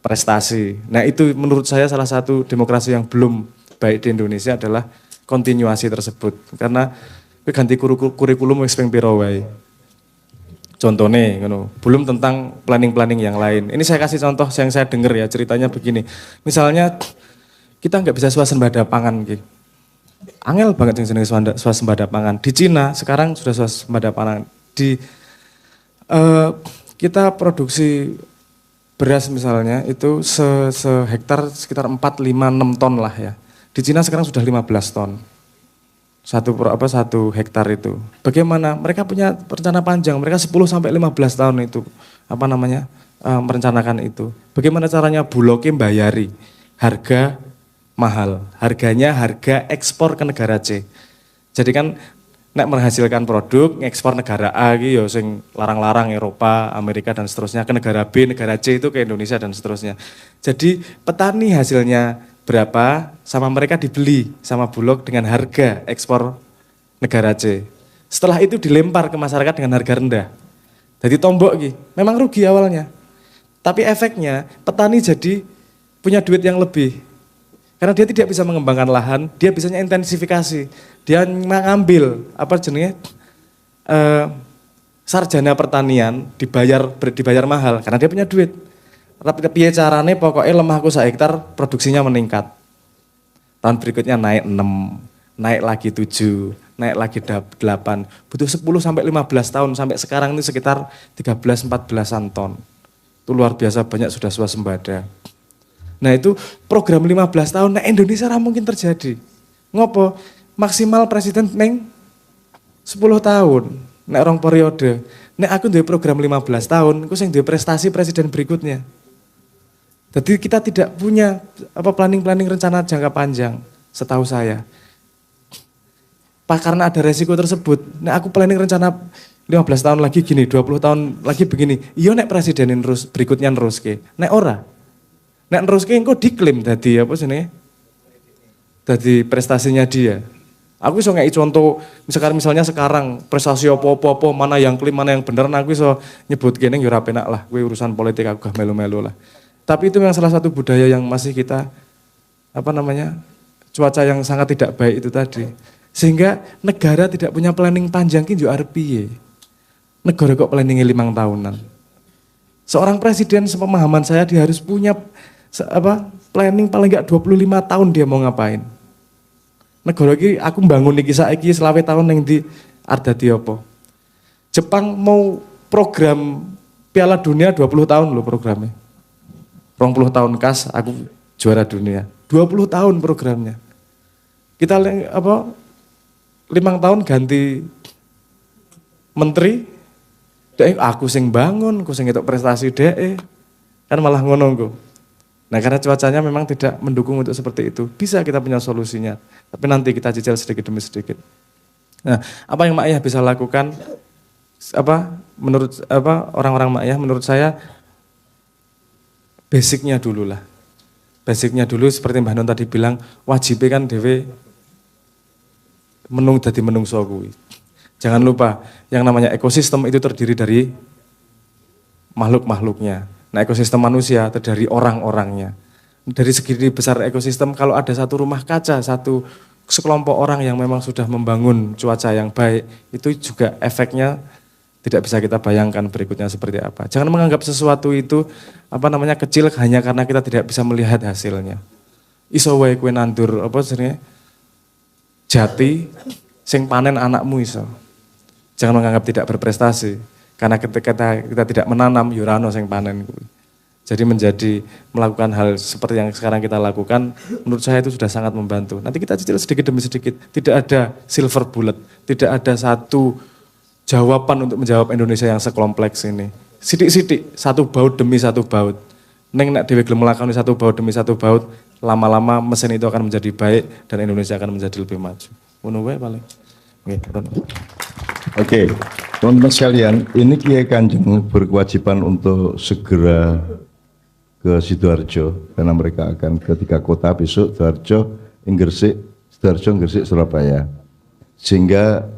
prestasi. Nah itu menurut saya salah satu demokrasi yang belum baik di Indonesia adalah kontinuasi tersebut. Karena ganti kurikulum wis ping pira wae. Contohnya, belum tentang planning-planning yang lain. Ini saya kasih contoh yang saya dengar ya, ceritanya begini. Misalnya kita nggak bisa swasembada pangan gitu. Angel banget yang jenis swasembada pangan. Di Cina sekarang sudah swasembada pangan. Kita produksi beras misalnya itu sehektar sekitar 4, 5, 6 ton lah ya. Di Cina sekarang sudah 15 ton. Satu hektar itu. Bagaimana? Mereka punya rencana panjang. Mereka 10 sampai 15 tahun itu merencanakan itu. Bagaimana caranya Bulognya bayari harga mahal. Harganya harga ekspor ke negara C. Jadi kan nek menghasilkan produk ekspor negara A gitu ya sing larang-larang Eropa, Amerika dan seterusnya ke negara B, negara C itu ke Indonesia dan seterusnya. Jadi petani hasilnya berapa sama mereka dibeli sama Bulog dengan harga ekspor negara C. Setelah itu dilempar ke masyarakat dengan harga rendah. Jadi tombok gitu. Memang rugi awalnya. Tapi efeknya petani jadi punya duit yang lebih. Karena dia tidak bisa mengembangkan lahan, dia bisanya intensifikasi. Dia mengambil sarjana pertanian dibayar mahal karena dia punya duit. Tapi piye carane pokoknya lemahku sehektar produksinya meningkat. Tahun berikutnya naik 6, naik lagi 7, naik lagi 8. Butuh 10 sampai 15 tahun sampai sekarang ini sekitar 13-14an ton. Itu luar biasa banyak sudah swasembada. Nah itu program 15 tahun, nah Indonesia mungkin terjadi. Ngopo? Maksimal presiden neng 10 tahun, nek rong periode. Nek aku duwe program 15 tahun, aku sing duwe prestasi presiden berikutnya. Jadi kita tidak punya planning rencana jangka panjang, setahu saya. Pak, karena ada resiko tersebut, nah aku planning rencana 15 tahun lagi gini, 20 tahun lagi begini. Iya nek presidenin terus berikutnya neruske. Nek ora. Nek neruske engko diklaim dadi apa jenenge? Dadi prestasinya dia. Aku iso ngeki contoh misalnya sekarang prestasi apa-apa mana yang klaim mana yang bener, nah aku iso nyebut kene ya ora penak lah, kuwi urusan politik aku gak melu-melu lah. Tapi itu memang salah satu budaya yang masih kita cuaca yang sangat tidak baik itu tadi. Sehingga negara tidak punya planning panjang ki yo arep piye. Negara kok planningnya 5 tahunan. Seorang presiden sepemahaman saya dia harus punya planning paling enggak 25 tahun dia mau ngapain. Negara iki aku bangun iki saiki 20 tahun ning ndi ardati apa. Jepang mau program Piala Dunia 20 tahun loh programnya. 20 tahun kas aku juara dunia. 20 tahun programnya. Kita 5 tahun ganti menteri, aku sing bangun, aku sing ngetok prestasi kan malah ngono nggo. Nah karena cuacanya memang tidak mendukung untuk seperti itu, bisa kita punya solusinya, tapi nanti kita cicil sedikit demi sedikit. Nah apa yang Mak Yah bisa lakukan? Menurut orang-orang Mak Yah, menurut saya basicnya dulu lah. Basicnya dulu seperti Mbah Nun tadi bilang, wajibnya kan dewe dadi menungso kuwi. Jangan lupa, yang namanya ekosistem itu terdiri dari makhluk-makhluknya. Nah ekosistem manusia terdiri dari orang-orangnya. Dari segi besar ekosistem, kalau ada satu rumah kaca, sekelompok orang yang memang sudah membangun cuaca yang baik, itu juga efeknya tidak bisa kita bayangkan berikutnya seperti apa. Jangan menganggap sesuatu itu kecil hanya karena kita tidak bisa melihat hasilnya. Iso wae kowe nandur jati sing panen anakmu iso. Jangan menganggap tidak berprestasi karena ketika kita tidak menanam yurano sing panen kuwi. Jadi melakukan hal seperti yang sekarang kita lakukan menurut saya itu sudah sangat membantu. Nanti kita cicil sedikit demi sedikit. Tidak ada silver bullet, tidak ada satu jawaban untuk menjawab Indonesia yang sekompleks ini. Sidik-sidik, satu baut demi satu baut. Neng nek dhewe gelem nglakoni satu baut demi satu baut, lama-lama mesin itu akan menjadi baik dan Indonesia akan menjadi lebih maju. Ngono wae paling. Oke, teman-teman sekalian, ini Kiai Kanjeng berkewajiban untuk segera ke Sidoarjo karena mereka akan ke 3 kota besok, Sidoarjo, Gresik, Surabaya. Sehingga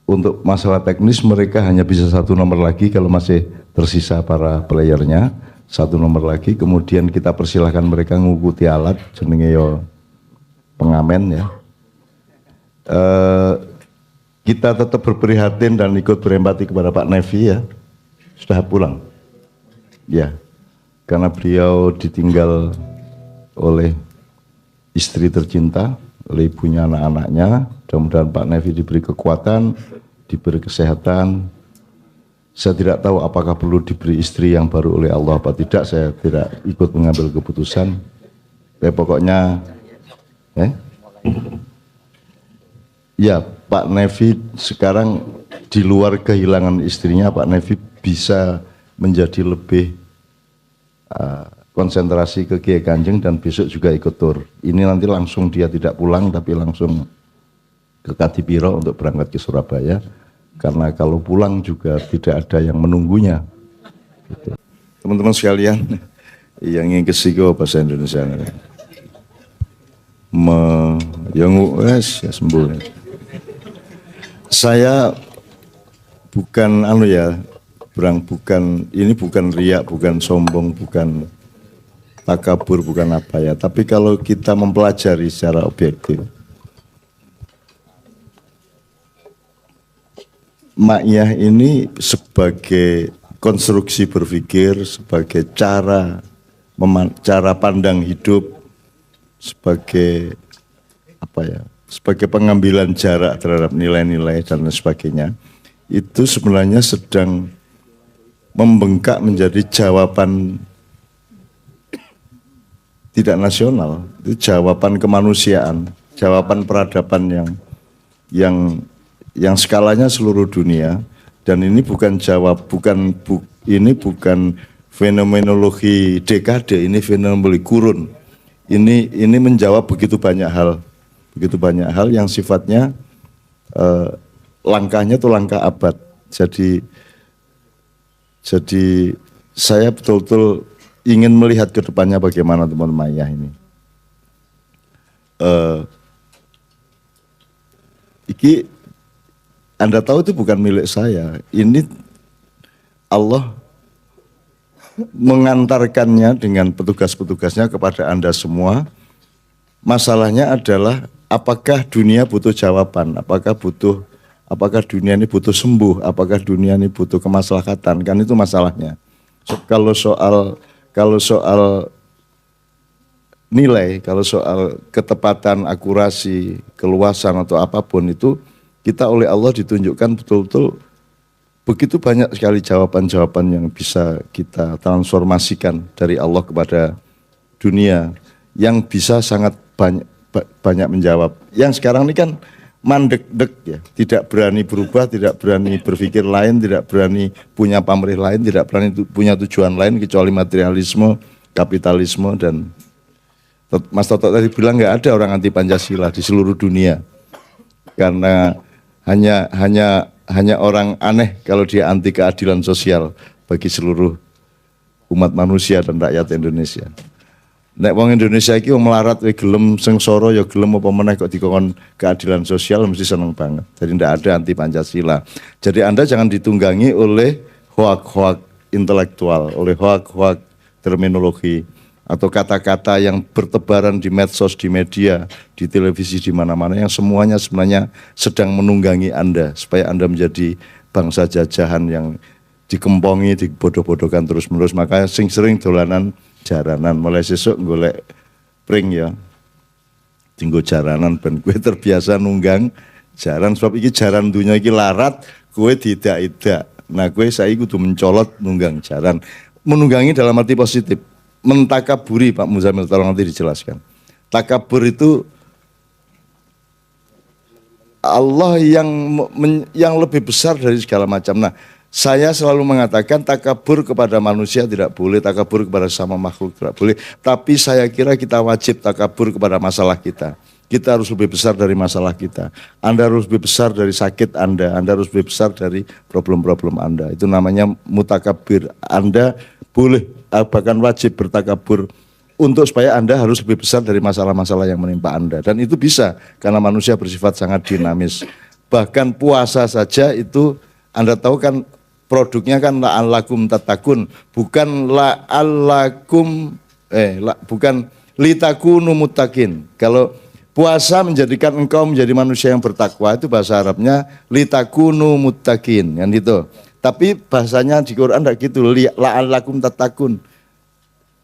untuk masalah teknis mereka hanya bisa 1 nomor lagi kalau masih tersisa para playernya, 1 nomor lagi. Kemudian kita persilahkan mereka ngikuti alat jenenge yo pengamen ya. Kita tetap berprihatin dan ikut berempati kepada Pak Nevi ya, sudah pulang ya, karena beliau ditinggal oleh istri tercinta, oleh ibunya, anak-anaknya. Mudah-mudahan Pak Nevi diberi kekuatan, diberi kesehatan. Saya tidak tahu apakah perlu diberi istri yang baru oleh Allah apa tidak, saya tidak ikut mengambil keputusan. Tapi pokoknya ya Pak Nevi sekarang di luar kehilangan istrinya, Pak Nevi bisa menjadi lebih konsentrasi ke Kiai Kanjeng dan besok juga ikut tur. Ini nanti langsung dia tidak pulang tapi langsung ke Kadipiro untuk berangkat ke Surabaya. Karena kalau pulang juga tidak ada yang menunggunya. Gitu. Teman-teman sekalian, yang ingin kesiko bahasa Indonesia. Ya sembuh. Saya bukan ini bukan riak, bukan sombong, bukan takabur, bukan apa ya. Tapi kalau kita mempelajari secara objektif, Mak Yah ini sebagai konstruksi berpikir, sebagai cara pandang hidup, sebagai sebagai pengambilan jarak terhadap nilai-nilai dan sebagainya, itu sebenarnya sedang membengkak menjadi jawaban tidak nasional, itu jawaban kemanusiaan, jawaban peradaban yang skalanya seluruh dunia. Dan ini bukan fenomenologi dekade, ini fenomenologi kurun. Ini menjawab begitu banyak hal yang sifatnya langkahnya tuh langkah abad. Jadi saya betul-betul ingin melihat ke depannya bagaimana teman-teman Maya ini. Iki Anda tahu itu bukan milik saya. Ini Allah mengantarkannya dengan petugas-petugasnya kepada Anda semua. Masalahnya adalah apakah dunia butuh jawaban, apakah dunia ini butuh sembuh, apakah dunia ini butuh kemaslahatan, kan itu masalahnya. Kalau soal nilai, kalau soal ketepatan, akurasi, keluasan atau apapun itu, kita oleh Allah ditunjukkan betul-betul begitu banyak sekali jawaban-jawaban yang bisa kita transformasikan dari Allah kepada dunia yang bisa sangat banyak menjawab. Yang sekarang ini kan mandek-dek ya, tidak berani berubah, tidak berani berpikir lain, tidak berani punya pamrih lain, tidak berani punya tujuan lain kecuali materialisme, kapitalisme. Dan Mas Toto tadi bilang nggak ada orang anti Pancasila di seluruh dunia, karena hanya orang aneh kalau dia anti keadilan sosial bagi seluruh umat manusia dan rakyat Indonesia. Nek wong Indonesia iki wong melarat we gelem sengsara ya gelem apa meneh kok dikon keadilan sosial mesti seneng banget. Jadi ndak ada anti Pancasila. Jadi Anda jangan ditunggangi oleh hoak-hoak intelektual, oleh hoak-hoak terminologi atau kata-kata yang bertebaran di medsos, di media, di televisi, di mana-mana yang semuanya sebenarnya sedang menunggangi Anda supaya Anda menjadi bangsa jajahan yang dikempongi, dibodoh-bodohkan terus-menerus. Makanya sering dolanan jaranan, mulai sesuk golek pring ya. Tinggo jaranan ben kowe terbiasa nunggang jaran sebab iki jaran dunia iki larat, kowe tidak-tidak. Nah, kowe saiki kudu mencolot nunggang jaran. Menunggangi dalam arti positif. Mentakaburi, Pak Muzamil, tolong nanti dijelaskan. Takabur itu Allah yang lebih besar dari segala macam. Nah, saya selalu mengatakan takabur kepada manusia tidak boleh, takabur kepada sama makhluk tidak boleh. Tapi saya kira kita wajib takabur kepada masalah kita. Kita harus lebih besar dari masalah kita. Anda harus lebih besar dari sakit Anda harus lebih besar dari problem-problem Anda. Itu namanya mutakabir. Anda boleh, bahkan wajib bertakabur untuk supaya Anda harus lebih besar dari masalah-masalah yang menimpa Anda. Dan itu bisa, karena manusia bersifat sangat dinamis. Bahkan puasa saja itu, Anda tahu kan produknya kan la'allakum tattaqun, bukan bukan litakunu muttaqin. Kalau puasa menjadikan engkau menjadi manusia yang bertakwa, itu bahasa Arabnya litakunu muttaqin, kan gitu. Tapi bahasanya di Quran enggak gitu, la'allakum tattaqun.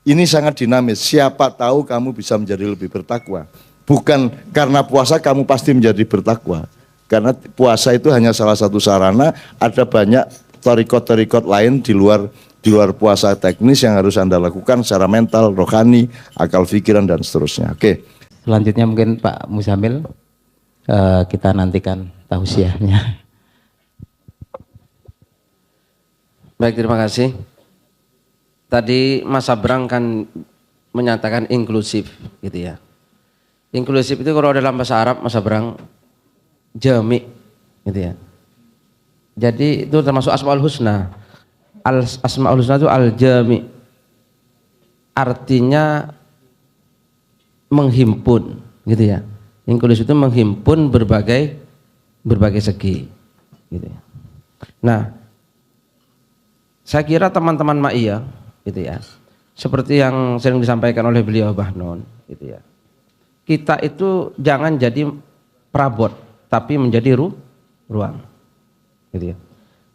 Ini sangat dinamis, siapa tahu kamu bisa menjadi lebih bertakwa. Bukan karena puasa kamu pasti menjadi bertakwa. Karena puasa itu hanya salah satu sarana, ada banyak tarikot-tarikot lain di luar puasa teknis yang harus Anda lakukan secara mental, rohani, akal pikiran dan seterusnya. Oke. Selanjutnya mungkin Pak Muzamil, kita nantikan tausiahnya. Baik, terima kasih. Tadi Mas Abrang kan menyatakan inklusif gitu ya. Inklusif itu kalau dalam bahasa Arab Mas Abrang jami gitu ya. Jadi itu termasuk Asmaul Husna. Asmaul Husna itu al-jami. Artinya menghimpun gitu ya. Inklusif itu menghimpun berbagai segi gitu ya. Nah, saya kira teman-teman Ma'iyah gitu ya, seperti yang sering disampaikan oleh beliau Bahnon gitu ya. Kita itu jangan jadi perabot, tapi menjadi ruang. Gitu ya.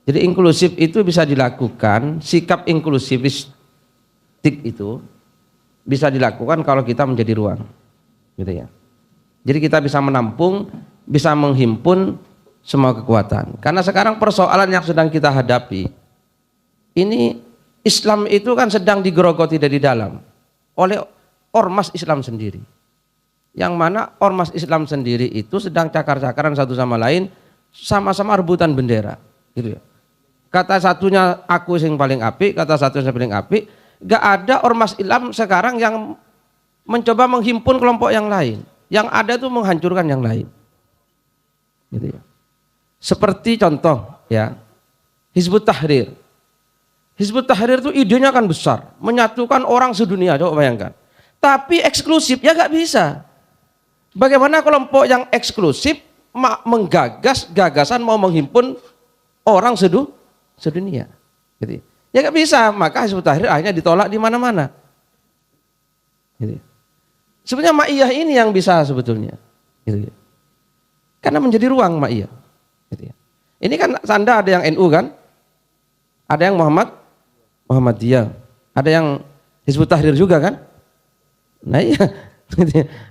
Jadi inklusif itu bisa dilakukan, sikap inklusifistik itu bisa dilakukan kalau kita menjadi ruang. Gitu ya. Jadi kita bisa menampung, bisa menghimpun semua kekuatan. Karena sekarang persoalan yang sedang kita hadapi, ini Islam itu kan sedang digerogoti dari dalam oleh ormas Islam sendiri. Yang mana ormas Islam sendiri itu sedang cakar-cakaran satu sama lain, sama-sama rebutan bendera, gitu ya. kata satunya aku yang paling apik, kata satunya paling apik. Gak ada ormas Islam sekarang yang mencoba menghimpun kelompok yang lain. Yang ada tuh menghancurkan yang lain. Gitu ya. Seperti contoh ya, Hizbut Tahrir. Hizbut Tahrir itu idenya kan besar, menyatukan orang sedunia, coba bayangkan. Tapi eksklusif ya gak bisa. Bagaimana kelompok yang eksklusif menggagas gagasan mau menghimpun orang sedunia? Gitu. Ya gak bisa, maka Hizbut Tahrir akhirnya ditolak di mana-mana. Gitu. Sebenarnya Ma'iyah ini yang bisa sebetulnya. Gitu. Karena menjadi ruang Ma'iyah. Gitu. Ini kan Anda ada yang NU kan? Ada yang Muhammadiyah. Ada yang Hizbut Tahrir juga kan? Nah iya.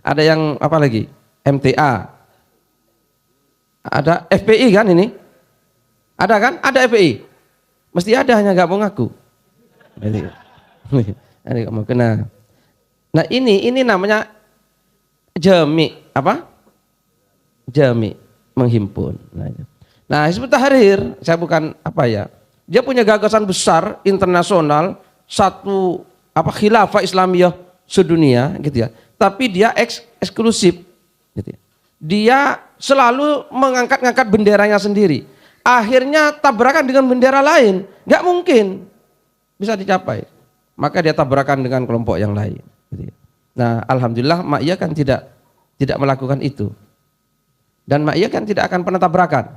Ada yang apa lagi? MTA. Ada FPI kan ini? Ada kan? Ada FPI. Mesti ada, hanya gak mau ngaku. Ini gak mau kena. Nah ini namanya jami, apa? Jami, menghimpun. Nah Hizbut Tahrir, saya bukan apa ya, dia punya gagasan besar internasional, satu apa khilafah Islamiyah sedunia, gitu ya. Tapi dia eksklusif, gitu ya. Dia selalu mengangkat-ngangkat benderanya sendiri. Akhirnya tabrakan dengan bendera lain, nggak mungkin bisa dicapai. Maka dia tabrakan dengan kelompok yang lain. Nah, alhamdulillah Ma'iyah kan tidak melakukan itu. Dan Ma'iyah kan tidak akan pernah tabrakan.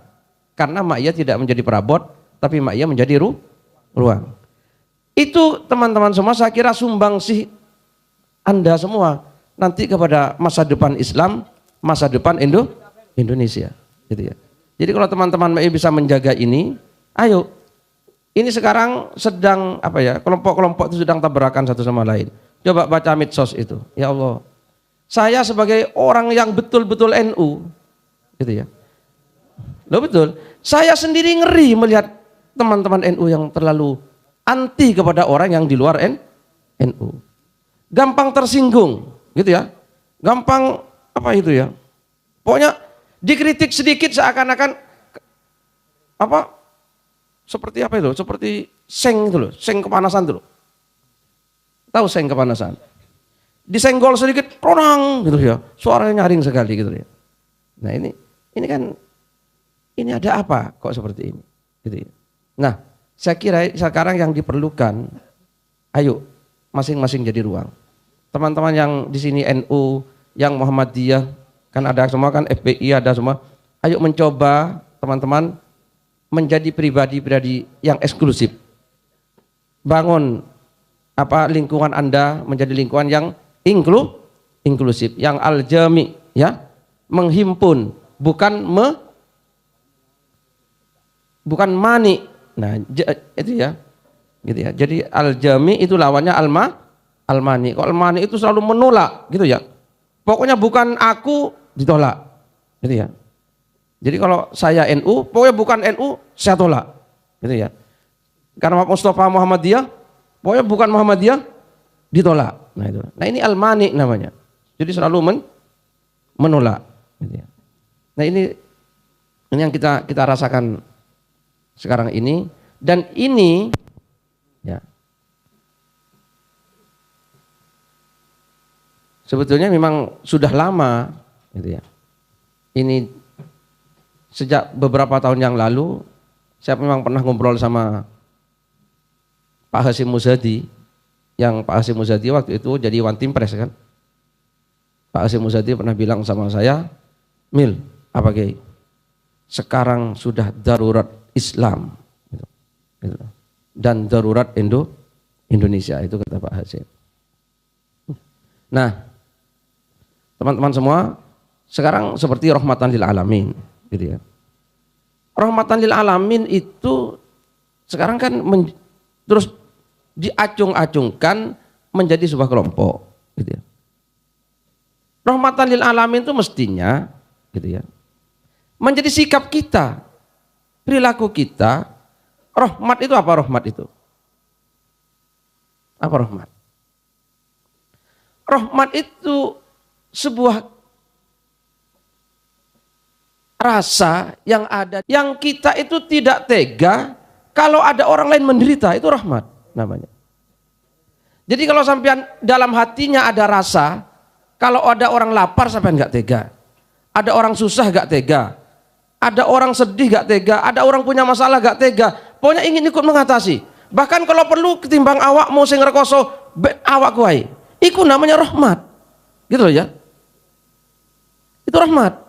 Karena Ma'iyah tidak menjadi perabot, tapi Ma'iyah menjadi ruang. Itu teman-teman semua saya kira sumbangsih Anda semua nanti kepada masa depan Islam, masa depan Indonesia. Gitu ya. Jadi kalau teman-teman Ma'iyah bisa menjaga ini, ayo. Ini sekarang sedang apa ya? Kelompok-kelompok itu sedang tabrakan satu sama lain. Coba baca medsos itu. Ya Allah. Saya sebagai orang yang betul-betul NU, gitu ya. Loh betul. Saya sendiri ngeri melihat teman-teman NU yang terlalu anti kepada orang yang di luar NU. Gampang tersinggung, gitu ya. Gampang apa itu ya? Pokoknya dikritik sedikit seakan-akan apa? Seperti apa itu? Seperti seng itu loh, seng kepanasan itu loh. Tahu seng kepanasan? Disenggol sedikit, ronang gitu ya. Suaranya nyaring sekali gitu ya. Nah ini kan ini ada apa kok seperti ini? Gitu ya. Nah, saya kira sekarang yang diperlukan, ayo masing-masing jadi ruang. Teman-teman yang di sini NU, yang Muhammadiyah, kan ada semua kan FPI ada semua. Ayo mencoba teman-teman menjadi pribadi-pribadi yang eksklusif. Bangun apa lingkungan Anda menjadi lingkungan yang inklusif, yang al-jami ya, menghimpun, bukan mani. Nah, itu ya. Gitu ya. Jadi al-jami itu lawannya al-mani. Kalau al-mani itu selalu menolak, gitu ya. Pokoknya bukan aku ditolak. Gitu ya. Jadi kalau saya NU, pokoknya bukan NU, saya tolak. Gitu ya. Karena Mustafa Muhammadiyah, pokoknya bukan Muhammadiyah, ditolak. Nah itu. Nah ini al-mani namanya. Jadi selalu menolak. Gitu ya. Nah ini yang kita rasakan sekarang ini. Dan ini ya, sebetulnya memang sudah lama. Gitu ya. Ini sejak beberapa tahun yang lalu, saya memang pernah ngobrol sama Pak Hasyim Muzadi, yang Pak Hasyim Muzadi waktu itu jadi One Team Press kan. Pak Hasyim Muzadi pernah bilang sama saya, Mil, apa Kiai? Sekarang sudah darurat Islam, gitu. Dan darurat Indonesia, itu kata Pak Hasyim. Nah, teman-teman semua, sekarang seperti rahmatan lil alamin. Gitu ya. Rahmatan lil alamin itu sekarang kan terus diacung-acungkan menjadi sebuah kelompok, gitu ya. Rahmatan lil alamin itu mestinya, gitu ya, menjadi sikap kita, perilaku kita. Rahmat itu apa? Rahmat itu apa? Rahmat. Rahmat itu sebuah rasa yang ada, yang kita itu tidak tega Kalau ada orang lain menderita, itu rahmat namanya. Jadi kalau sampean dalam hatinya ada rasa, kalau ada orang lapar sampean nggak tega, ada orang susah nggak tega, ada orang sedih nggak tega, ada orang punya masalah nggak tega, pokoknya ingin ikut mengatasi. Bahkan kalau perlu ketimbang awak mau sing rekoso, awak kuai. Itu namanya rahmat. Gitu loh ya. Itu rahmat.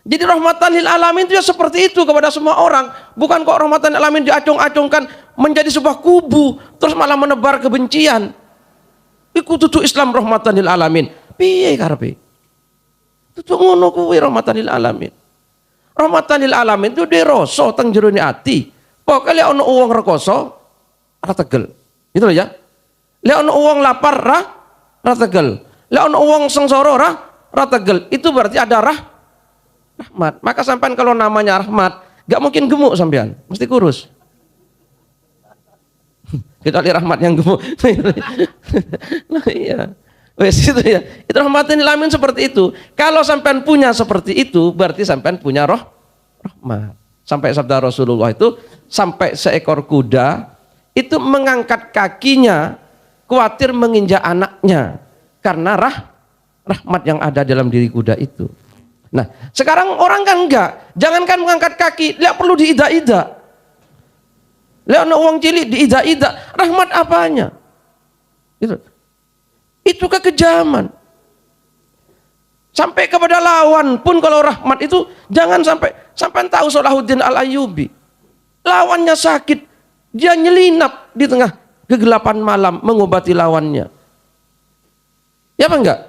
Jadi rahmatan lil alamin itu ya seperti itu kepada semua orang. Bukan kok rahmatan lil alamin diacung-acungkan menjadi sebuah kubu terus malah menebar kebencian. Iku tutu Islam rahmatan lil alamin. Piye karepe? Tutu ngono kuwi rahmatan lil alamin. Rahmatan lil alamin itu diroso teng jero ati. Pokoke lek ana wong rekoso ora tegel. Gitu loh ya. Lek ana wong lapar ora tegel. Lek ana wong sengsara ora tegel. Itu berarti ada rahmat. Maka sampean kalau namanya rahmat, gak mungkin gemuk sampean, mesti kurus. Kecuali rahmat yang gemuk. Nah, iya. Wes itu ya. Itu rahmatin lil alamin seperti itu. Kalau sampean punya seperti itu, berarti sampean punya rahmat. Sampai sabda Rasulullah itu, sampai seekor kuda itu mengangkat kakinya khawatir menginjak anaknya karena rahmat yang ada dalam diri kuda itu. Nah, sekarang orang kan enggak. Jangankan mengangkat kaki, lihat perlu diida-ida. Lihat anak uang cilik diida-ida. Rahmat apanya? Itu kekejaman. Sampai kepada lawan pun kalau rahmat itu jangan sampai tahu Salahuddin Al-Ayyubi. Lawannya sakit, dia nyelinap di tengah kegelapan malam mengobati lawannya. Ya apa enggak?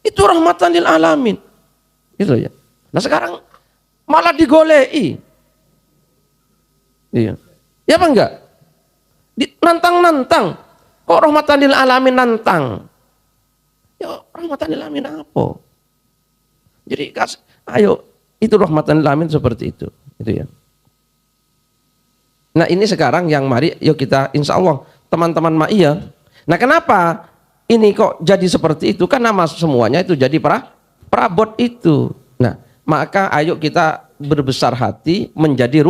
Itu rahmatan lil alamin. Gitu ya. Nah sekarang malah digolei. Iya. Ya apa enggak? Nantang-nantang. Kok rahmatan lil alamin nantang? Ya rahmatan lil alamin apa? Jadi ayo itu rahmatan lil alamin seperti itu. Gitu ya. Nah ini sekarang yang mari yuk kita insya Allah teman-teman ma'iyah. Nah kenapa ini kok jadi seperti itu? Karena semuanya itu jadi perabot itu. Nah, maka ayo kita berbesar hati menjadi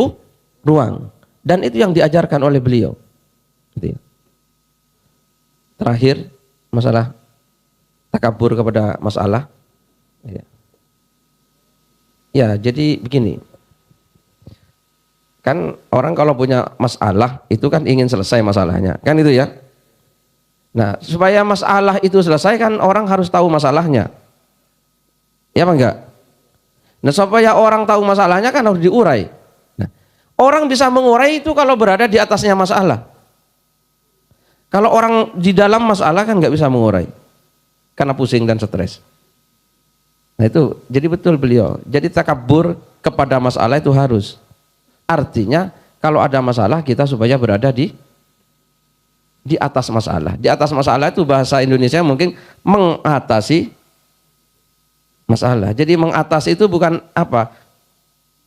ruang. Dan itu yang diajarkan oleh beliau. Gitu ya. Terakhir, masalah takabur kepada masalah. Ya, jadi begini. Kan orang kalau punya masalah itu kan ingin selesai masalahnya. Kan itu ya. Nah, supaya masalah itu selesai kan orang harus tahu masalahnya. Ya apa enggak? Nah supaya orang tahu masalahnya kan harus diurai. Nah, orang bisa mengurai itu kalau berada di atasnya masalah. Kalau orang di dalam masalah kan nggak bisa mengurai. Karena pusing dan stres. Nah itu, jadi betul beliau. Jadi takabur kepada masalah itu harus. Artinya kalau ada masalah kita supaya berada di atas masalah. Di atas masalah itu bahasa Indonesia mungkin mengatasi masalah. Jadi mengatasi itu bukan apa?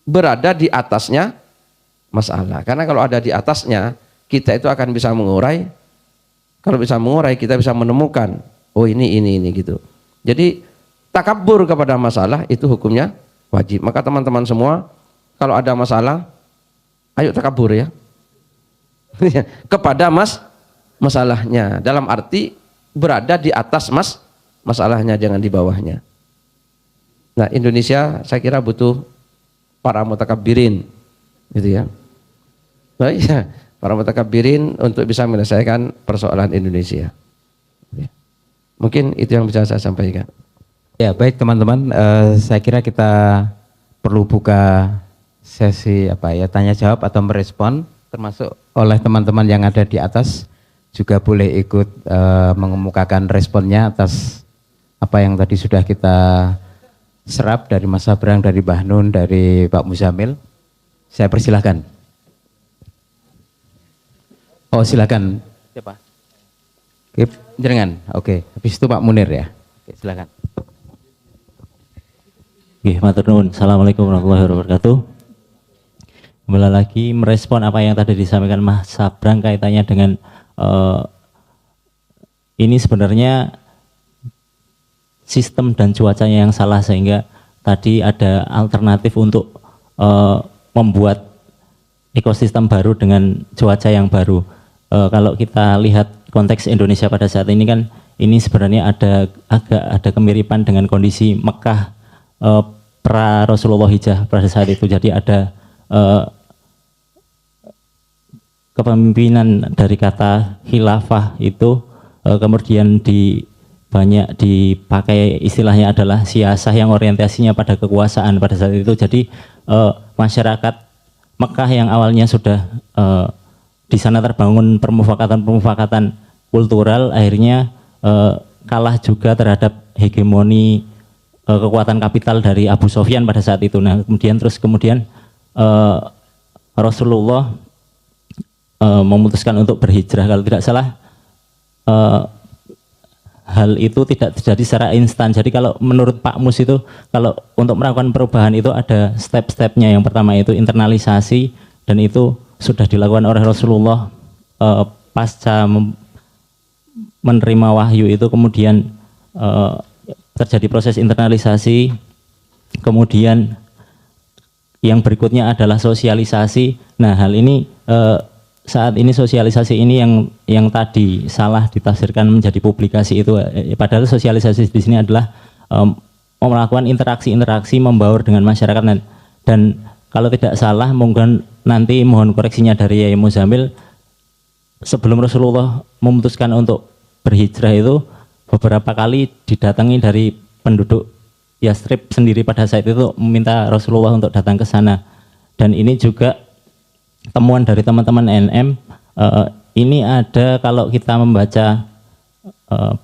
Berada di atasnya masalah. Karena kalau ada di atasnya, kita itu akan bisa mengurai. Kalau bisa mengurai, kita bisa menemukan, oh ini gitu. Jadi takabur kepada masalah itu hukumnya wajib. Maka teman-teman semua, kalau ada masalah, ayo takabur ya. Kepada masalahnya. Dalam arti berada di atas masalahnya, jangan di bawahnya. Nah Indonesia saya kira butuh para mutakabbirin gitu ya. Nah, ya, para mutakabbirin untuk bisa menyelesaikan persoalan Indonesia. Ya. Mungkin itu yang bisa saya sampaikan. Ya baik teman-teman, saya kira kita perlu buka sesi tanya jawab atau merespon, termasuk oleh teman-teman yang ada di atas juga boleh ikut mengemukakan responnya atas apa yang tadi sudah kita serap dari Mas Sabrang, dari Mbah Nun, dari Pak Muzamil. Saya persilahkan. Oh silakan. Siapa? Oke, jenengan. Oke, habis itu Pak Munir ya. Oke, silakan. Oke, matur nuwun. Assalamualaikum warahmatullahi wabarakatuh. Kembali lagi merespon apa yang tadi disampaikan Mas Sabrang kaitannya dengan ini sebenarnya sistem dan cuacanya yang salah sehingga tadi ada alternatif untuk membuat ekosistem baru dengan cuaca yang baru. Kalau kita lihat konteks Indonesia pada saat ini kan, ini sebenarnya ada kemiripan dengan kondisi Mekah pra Rasulullah hijrah pada saat itu. Jadi ada kepemimpinan dari kata khilafah itu kemudian banyak dipakai istilahnya adalah siasah yang orientasinya pada kekuasaan pada saat itu. Jadi masyarakat Mekah yang awalnya sudah di sana terbangun permufakatan kultural, akhirnya kalah juga terhadap hegemoni kekuatan kapital dari Abu Sofyan pada saat itu. Nah, kemudian Rasulullah memutuskan untuk berhijrah. Kalau tidak salah hal itu tidak terjadi secara instan. Jadi kalau menurut Pak Mus itu, kalau untuk melakukan perubahan itu ada step-stepnya. Yang pertama itu internalisasi, dan itu sudah dilakukan oleh Rasulullah pasca menerima wahyu itu. Kemudian terjadi proses internalisasi, kemudian yang berikutnya adalah sosialisasi. Nah, hal ini saat ini sosialisasi ini yang tadi salah ditafsirkan menjadi publikasi itu, padahal sosialisasi di sini adalah melakukan interaksi membaur dengan masyarakat. Dan kalau tidak salah, mungkin nanti mohon koreksinya dari Yai Muzamil, sebelum Rasulullah memutuskan untuk berhijrah itu beberapa kali didatangi dari penduduk Yastrib sendiri pada saat itu meminta Rasulullah untuk datang ke sana. Dan ini juga temuan dari teman-teman NM. Ini ada kalau kita membaca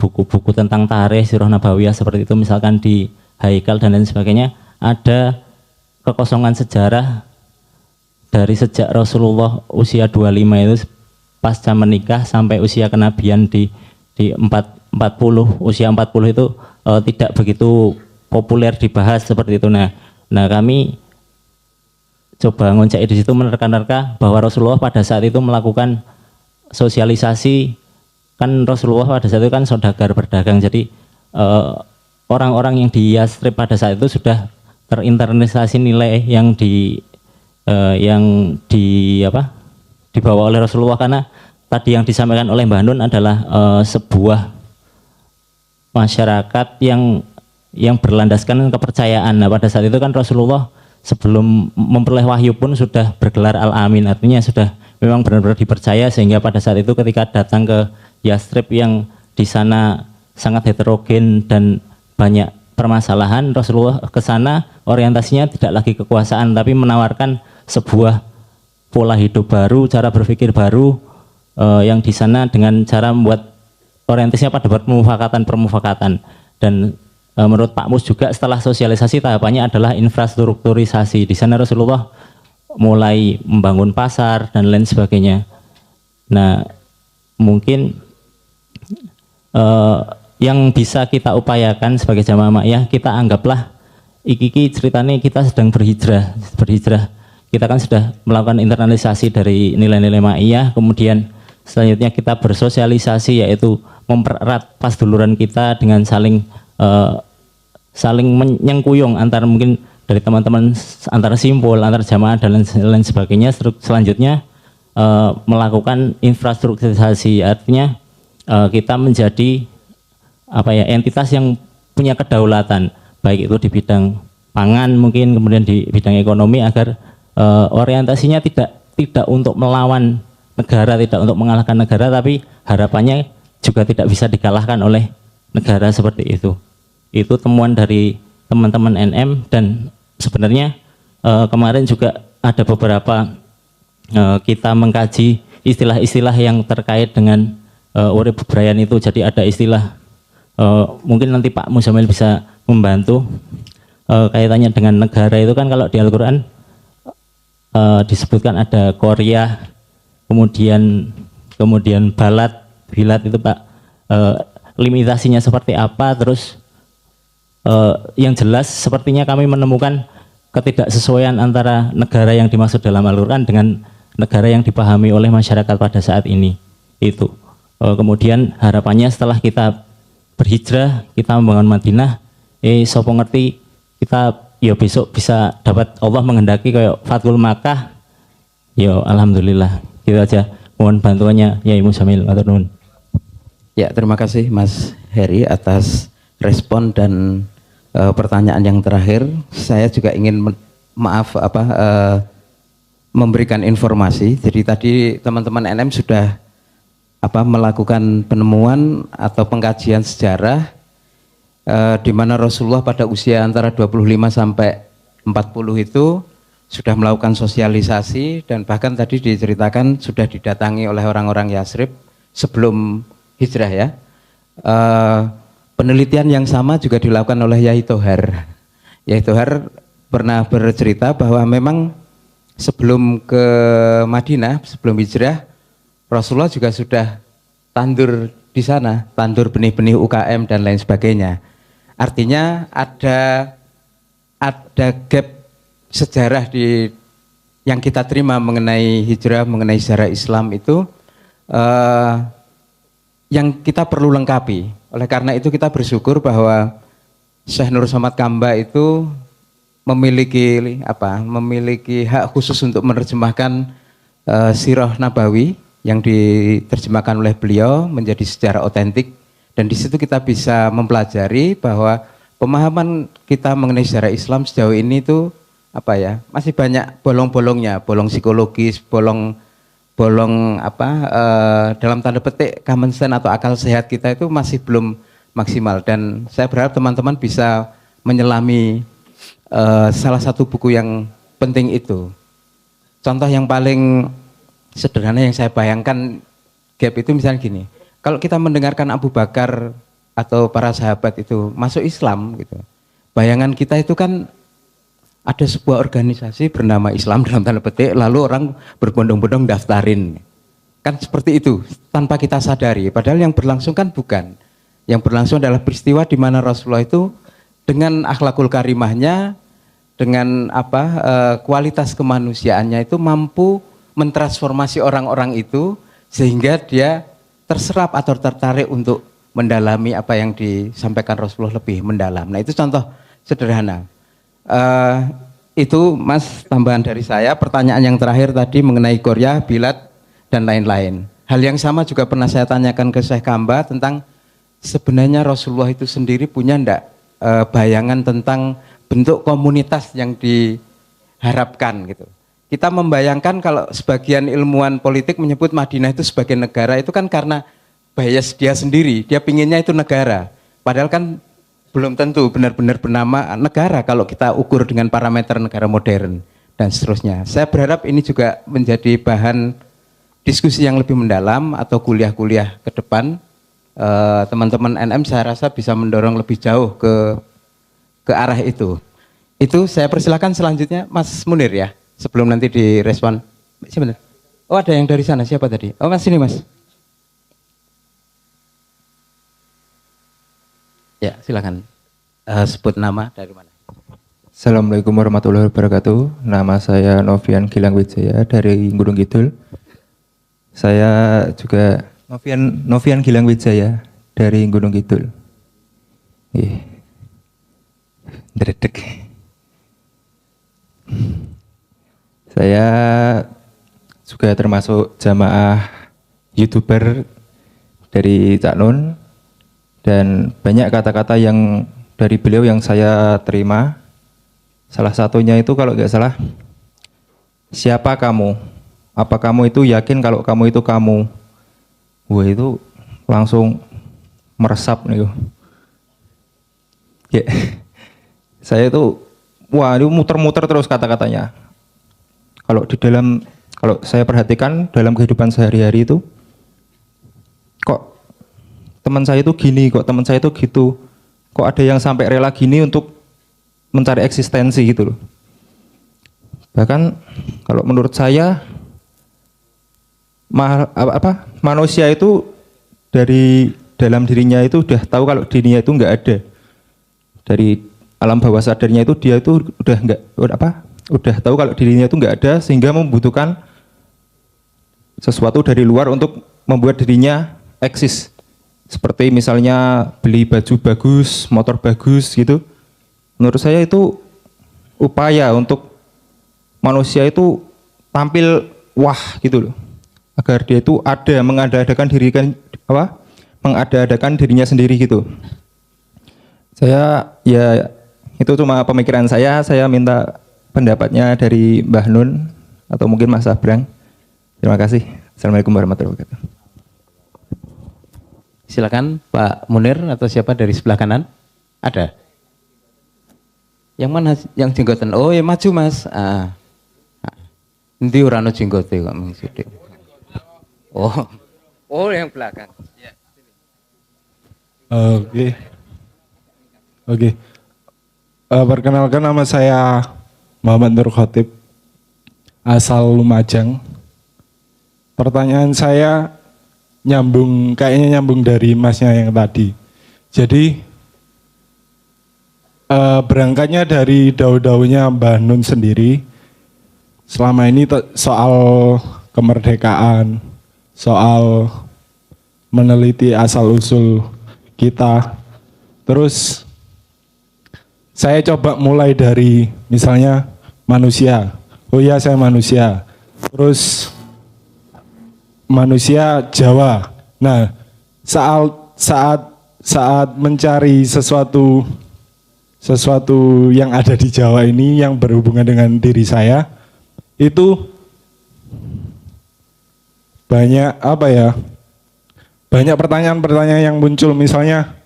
buku-buku tentang tarikh Sirah Nabawiyah seperti itu, misalkan di Haikal dan lain sebagainya, ada kekosongan sejarah dari sejak Rasulullah usia 25 itu pasca menikah sampai usia kenabian di 40, usia 40 itu tidak begitu populer dibahas seperti itu. Nah kami coba ngoncek di situ menerka-nerka bahwa Rasulullah pada saat itu melakukan sosialisasi. Kan Rasulullah pada saat itu kan saudagar berdagang, jadi orang-orang yang di Yastrib pada saat itu sudah terinternalisasi nilai yang dibawa oleh Rasulullah, karena tadi yang disampaikan oleh Mbah Nun adalah sebuah masyarakat yang berlandaskan kepercayaan. Nah, pada saat itu kan Rasulullah sebelum memperoleh wahyu pun sudah bergelar Al-Amin, artinya sudah memang benar-benar dipercaya, sehingga pada saat itu ketika datang ke Yastrib yang di sana sangat heterogen dan banyak permasalahan, Rasulullah ke sana orientasinya tidak lagi kekuasaan, tapi menawarkan sebuah pola hidup baru, cara berpikir baru, yang di sana dengan cara membuat orientasinya pada permufakatan. Dan menurut Pak Mus juga setelah sosialisasi tahapannya adalah infrastrukturisasi. Di sana Rasulullah mulai membangun pasar dan lain sebagainya. Nah, mungkin yang bisa kita upayakan sebagai jamaah ma'iyah, kita anggaplah iki ceritanya kita sedang berhijrah. Kita kan sudah melakukan internalisasi dari nilai-nilai ma'iyah, kemudian selanjutnya kita bersosialisasi, yaitu mempererat pasduluran kita dengan saling menyengkuyung antara mungkin dari teman-teman antara simpul, antara jamaah dan lain sebagainya. Selanjutnya melakukan infrastrukturisasi, artinya kita menjadi entitas yang punya kedaulatan, baik itu di bidang pangan mungkin, kemudian di bidang ekonomi, agar orientasinya tidak untuk melawan negara, tidak untuk mengalahkan negara, tapi harapannya juga tidak bisa dikalahkan oleh negara seperti itu. Itu temuan dari teman-teman NM. Dan sebenarnya kemarin juga ada beberapa kita mengkaji istilah-istilah yang terkait dengan urip bebrayan itu. Jadi ada istilah, mungkin nanti Pak Muzamil bisa membantu kaitannya dengan negara itu kan. Kalau di Al-Quran disebutkan ada Korea, kemudian bilat itu Pak, limitasinya seperti apa. Terus yang jelas sepertinya kami menemukan ketidaksesuaian antara negara yang dimaksud dalam Al-Quran dengan negara yang dipahami oleh masyarakat pada saat ini. Itu kemudian harapannya setelah kita berhijrah, kita membangun Madinah, sopo ngerti kita ya besok bisa dapat Allah menghendaki kayak Fathul Makkah, Yo, alhamdulillah. Gitu aja. Mohon bantuannya Yai Muzamil. Matur nuwun. Ya, terima kasih Mas Heri atas respon dan pertanyaan yang terakhir. Saya juga ingin memberikan informasi. Jadi tadi teman-teman NM sudah melakukan penemuan atau pengkajian sejarah di mana Rasulullah pada usia antara 25 sampai 40 itu sudah melakukan sosialisasi, dan bahkan tadi diceritakan sudah didatangi oleh orang-orang Yasrib sebelum hijrah ya. Penelitian yang sama juga dilakukan oleh Yai Tohar. Yai Tohar pernah bercerita bahwa memang sebelum ke Madinah, sebelum hijrah, Rasulullah juga sudah tandur di sana, tandur benih-benih UKM dan lain sebagainya. Artinya ada gap sejarah yang kita terima mengenai hijrah, mengenai sejarah Islam itu yang kita perlu lengkapi. Oleh karena itu kita bersyukur bahwa Syekh Nur Somad Kamba itu memiliki hak khusus untuk menerjemahkan Sirah Nabawi yang diterjemahkan oleh beliau menjadi sejarah otentik, dan di situ kita bisa mempelajari bahwa pemahaman kita mengenai sejarah Islam sejauh ini itu masih banyak bolong-bolongnya, bolong psikologis, bolong dalam tanda petik common sense atau akal sehat kita itu masih belum maksimal, dan saya berharap teman-teman bisa menyelami salah satu buku yang penting itu. Contoh yang paling sederhana yang saya bayangkan gap itu misalnya gini, kalau kita mendengarkan Abu Bakar atau para sahabat itu masuk Islam gitu, bayangan kita itu kan ada sebuah organisasi bernama Islam dalam tanda petik, lalu orang berbondong-bondong daftarin, kan seperti itu tanpa kita sadari, padahal yang berlangsung kan bukan. Yang berlangsung adalah peristiwa di mana Rasulullah itu dengan akhlakul karimahnya, dengan kualitas kemanusiaannya itu mampu mentransformasi orang-orang itu sehingga dia terserap atau tertarik untuk mendalami apa yang disampaikan Rasulullah lebih mendalam. Nah itu contoh sederhana. Itu Mas tambahan dari saya. Pertanyaan yang terakhir tadi mengenai Korea, Bilat dan lain-lain. Hal yang sama juga pernah saya tanyakan ke Syekh Kamba tentang sebenarnya Rasulullah itu sendiri punya enggak bayangan tentang bentuk komunitas yang diharapkan gitu. Kita membayangkan kalau sebagian ilmuwan politik menyebut Madinah itu sebagai negara, itu kan karena bias dia sendiri, dia pinginnya itu negara. Padahal kan belum tentu benar-benar bernama negara kalau kita ukur dengan parameter negara modern dan seterusnya. Saya berharap ini juga menjadi bahan diskusi yang lebih mendalam atau kuliah-kuliah ke depan. Teman-teman NM saya rasa bisa mendorong lebih jauh ke arah itu. Itu saya persilakan selanjutnya Mas Munir ya. Sebelum nanti direspon. Sebentar. Oh ada yang dari sana, siapa tadi? Oh Mas, sini Mas. Ya silakan. Sebut nama dari mana. Assalamualaikum warahmatullahi wabarakatuh. Nama saya Novian Gilang Wijaya dari Gunung Kidul. Saya juga Novian Gilang Wijaya dari Gunung Kidul. Dredeg. Saya juga termasuk jamaah YouTuber dari Cak Nun, dan banyak kata-kata yang dari beliau yang saya terima. Salah satunya itu kalau nggak salah, siapa kamu? Apa kamu itu yakin kalau kamu itu kamu? Wah itu langsung meresap nih. Ya, saya itu wah itu muter-muter terus kata-katanya. Kalau saya perhatikan dalam kehidupan sehari-hari itu, kok teman saya itu gini, kok teman saya itu gitu, kok ada yang sampai rela gini untuk mencari eksistensi gitu loh. Bahkan kalau menurut saya manusia itu dari dalam dirinya itu udah tahu kalau dirinya itu nggak ada. Dari alam bawah sadarnya itu dia itu udah tahu kalau dirinya itu nggak ada, sehingga membutuhkan sesuatu dari luar untuk membuat dirinya eksis. Seperti misalnya beli baju bagus, motor bagus gitu. Menurut saya itu upaya untuk manusia itu tampil wah gitu loh. Agar dia itu ada mengada-adakan dirinya sendiri gitu. Saya ya itu cuma pemikiran saya minta pendapatnya dari Mbah Nun atau mungkin Mas Abrang. Terima kasih. Assalamualaikum warahmatullahi wabarakatuh. Silakan Pak Munir atau siapa dari sebelah kanan? Ada? Yang mana? Yang jenggotan? Oh ya maju Mas. Nanti urano jenggote kok maksudnya. Oh yang belakang. Oke. Perkenalkan, nama saya Muhammad Nur Khotib, asal Lumajang. Pertanyaan saya kayaknya nyambung dari masnya yang tadi. Jadi berangkatnya dari daun-daunnya Mbah Nun sendiri, selama ini soal kemerdekaan, soal meneliti asal-usul kita. Terus saya coba mulai dari misalnya manusia. Oh iya, saya manusia. Terus manusia Jawa. Nah, saat mencari sesuatu yang ada di Jawa ini yang berhubungan dengan diri saya, itu banyak banyak pertanyaan-pertanyaan yang muncul, misalnya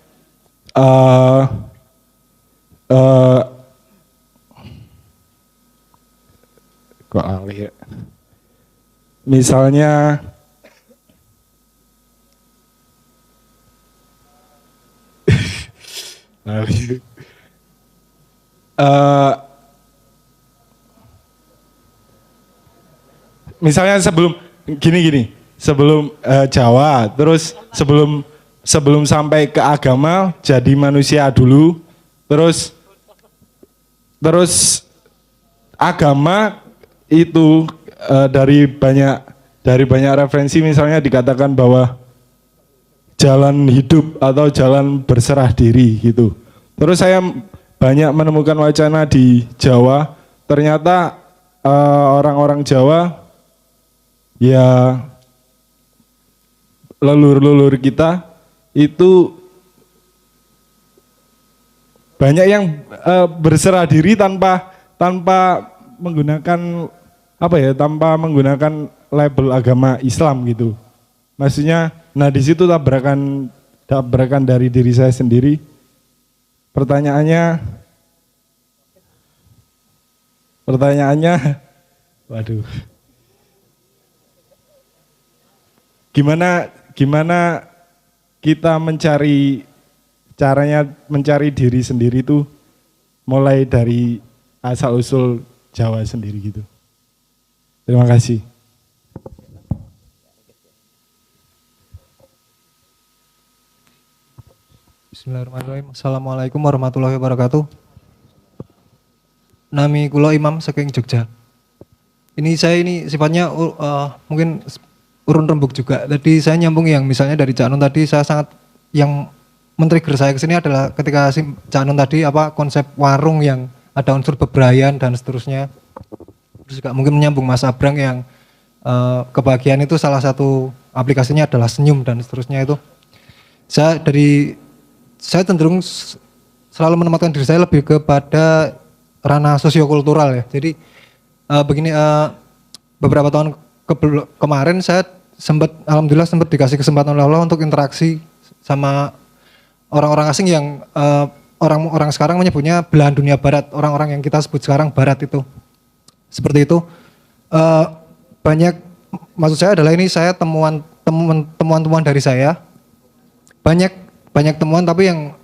kok alih ya. Misalnya misalnya sebelum Jawa, terus sebelum sampai ke agama jadi manusia dulu, terus agama itu dari banyak referensi, misalnya dikatakan bahwa jalan hidup atau jalan berserah diri gitu. Terus saya banyak menemukan wacana di Jawa, ternyata orang-orang Jawa ya leluhur kita itu banyak yang berserah diri tanpa menggunakan tanpa menggunakan label agama Islam gitu. Maksudnya, nah di situ tabrakan dari diri saya sendiri. Pertanyaannya, waduh, gimana kita caranya mencari diri sendiri itu mulai dari asal usul Jawa sendiri gitu. Terima kasih. Bismillahirrahmanirrahim. Assalamualaikum warahmatullahi wabarakatuh. Nami kula Imam saking Jogja. Ini sifatnya mungkin urun rembuk juga. Tadi saya nyambung yang misalnya dari Cak Nun tadi, saya sangat yang men-trigger saya kesini adalah ketika Cak Nun tadi konsep warung yang ada unsur bebrayan dan seterusnya. Terus juga mungkin menyambung Mas Abrang yang kebahagiaan itu salah satu aplikasinya adalah senyum dan seterusnya itu. Saya cenderung selalu menempatkan diri saya lebih kepada ranah sosiokultural ya. Jadi beberapa tahun kemarin saya alhamdulillah sempat dikasih kesempatan oleh Allah untuk interaksi sama orang-orang asing yang orang sekarang menyebutnya belahan dunia barat, orang-orang yang kita sebut sekarang barat itu. Seperti itu. Maksud saya adalah ini saya temuan dari saya. Banyak temuan, tapi yang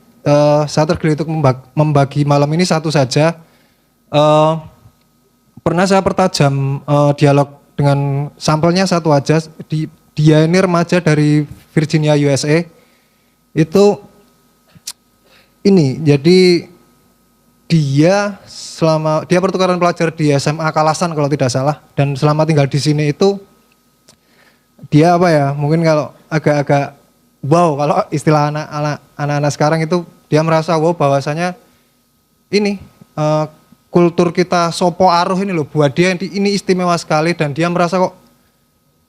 saya tergelik untuk membagi malam ini satu saja. Pernah saya pertajam dialog dengan sampelnya satu aja. Dia ini remaja dari Virginia, USA. Itu jadi dia pertukaran pelajar di SMA Kalasan kalau tidak salah, dan selama tinggal di sini itu dia mungkin kalau agak wow, kalau istilah anak-anak sekarang itu dia merasa wow bahwasanya kultur kita sopo aruh ini loh buat dia ini istimewa sekali, dan dia merasa kok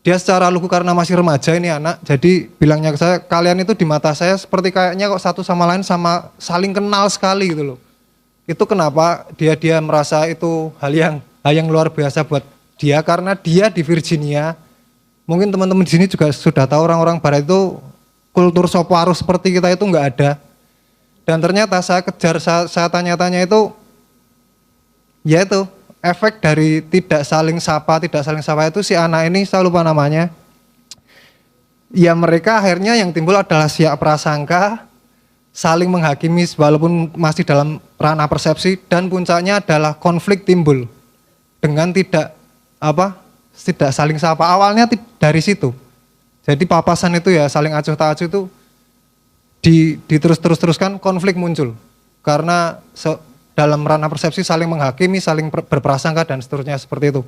dia secara lugu karena masih remaja ini anak, jadi bilangnya ke saya, kalian itu di mata saya seperti kayaknya kok satu sama lain sama saling kenal sekali gitu loh. Itu kenapa dia merasa itu hal yang luar biasa buat dia, karena dia di Virginia. Mungkin teman-teman di sini juga sudah tahu orang-orang barat itu kultur soparuh seperti kita itu nggak ada. Dan ternyata saya kejar, saya tanya-tanya itu, ya itu efek dari tidak saling sapa itu si anak ini, saya lupa namanya. Ya mereka akhirnya yang timbul adalah siap prasangka, saling menghakimi walaupun masih dalam ranah persepsi, dan puncaknya adalah konflik timbul dengan tidak saling sapa. Awalnya dari situ. Jadi papasan itu ya saling acuh tak acuh itu diteruskan konflik muncul karena dalam ranah persepsi saling menghakimi, saling berprasangka dan seterusnya seperti itu.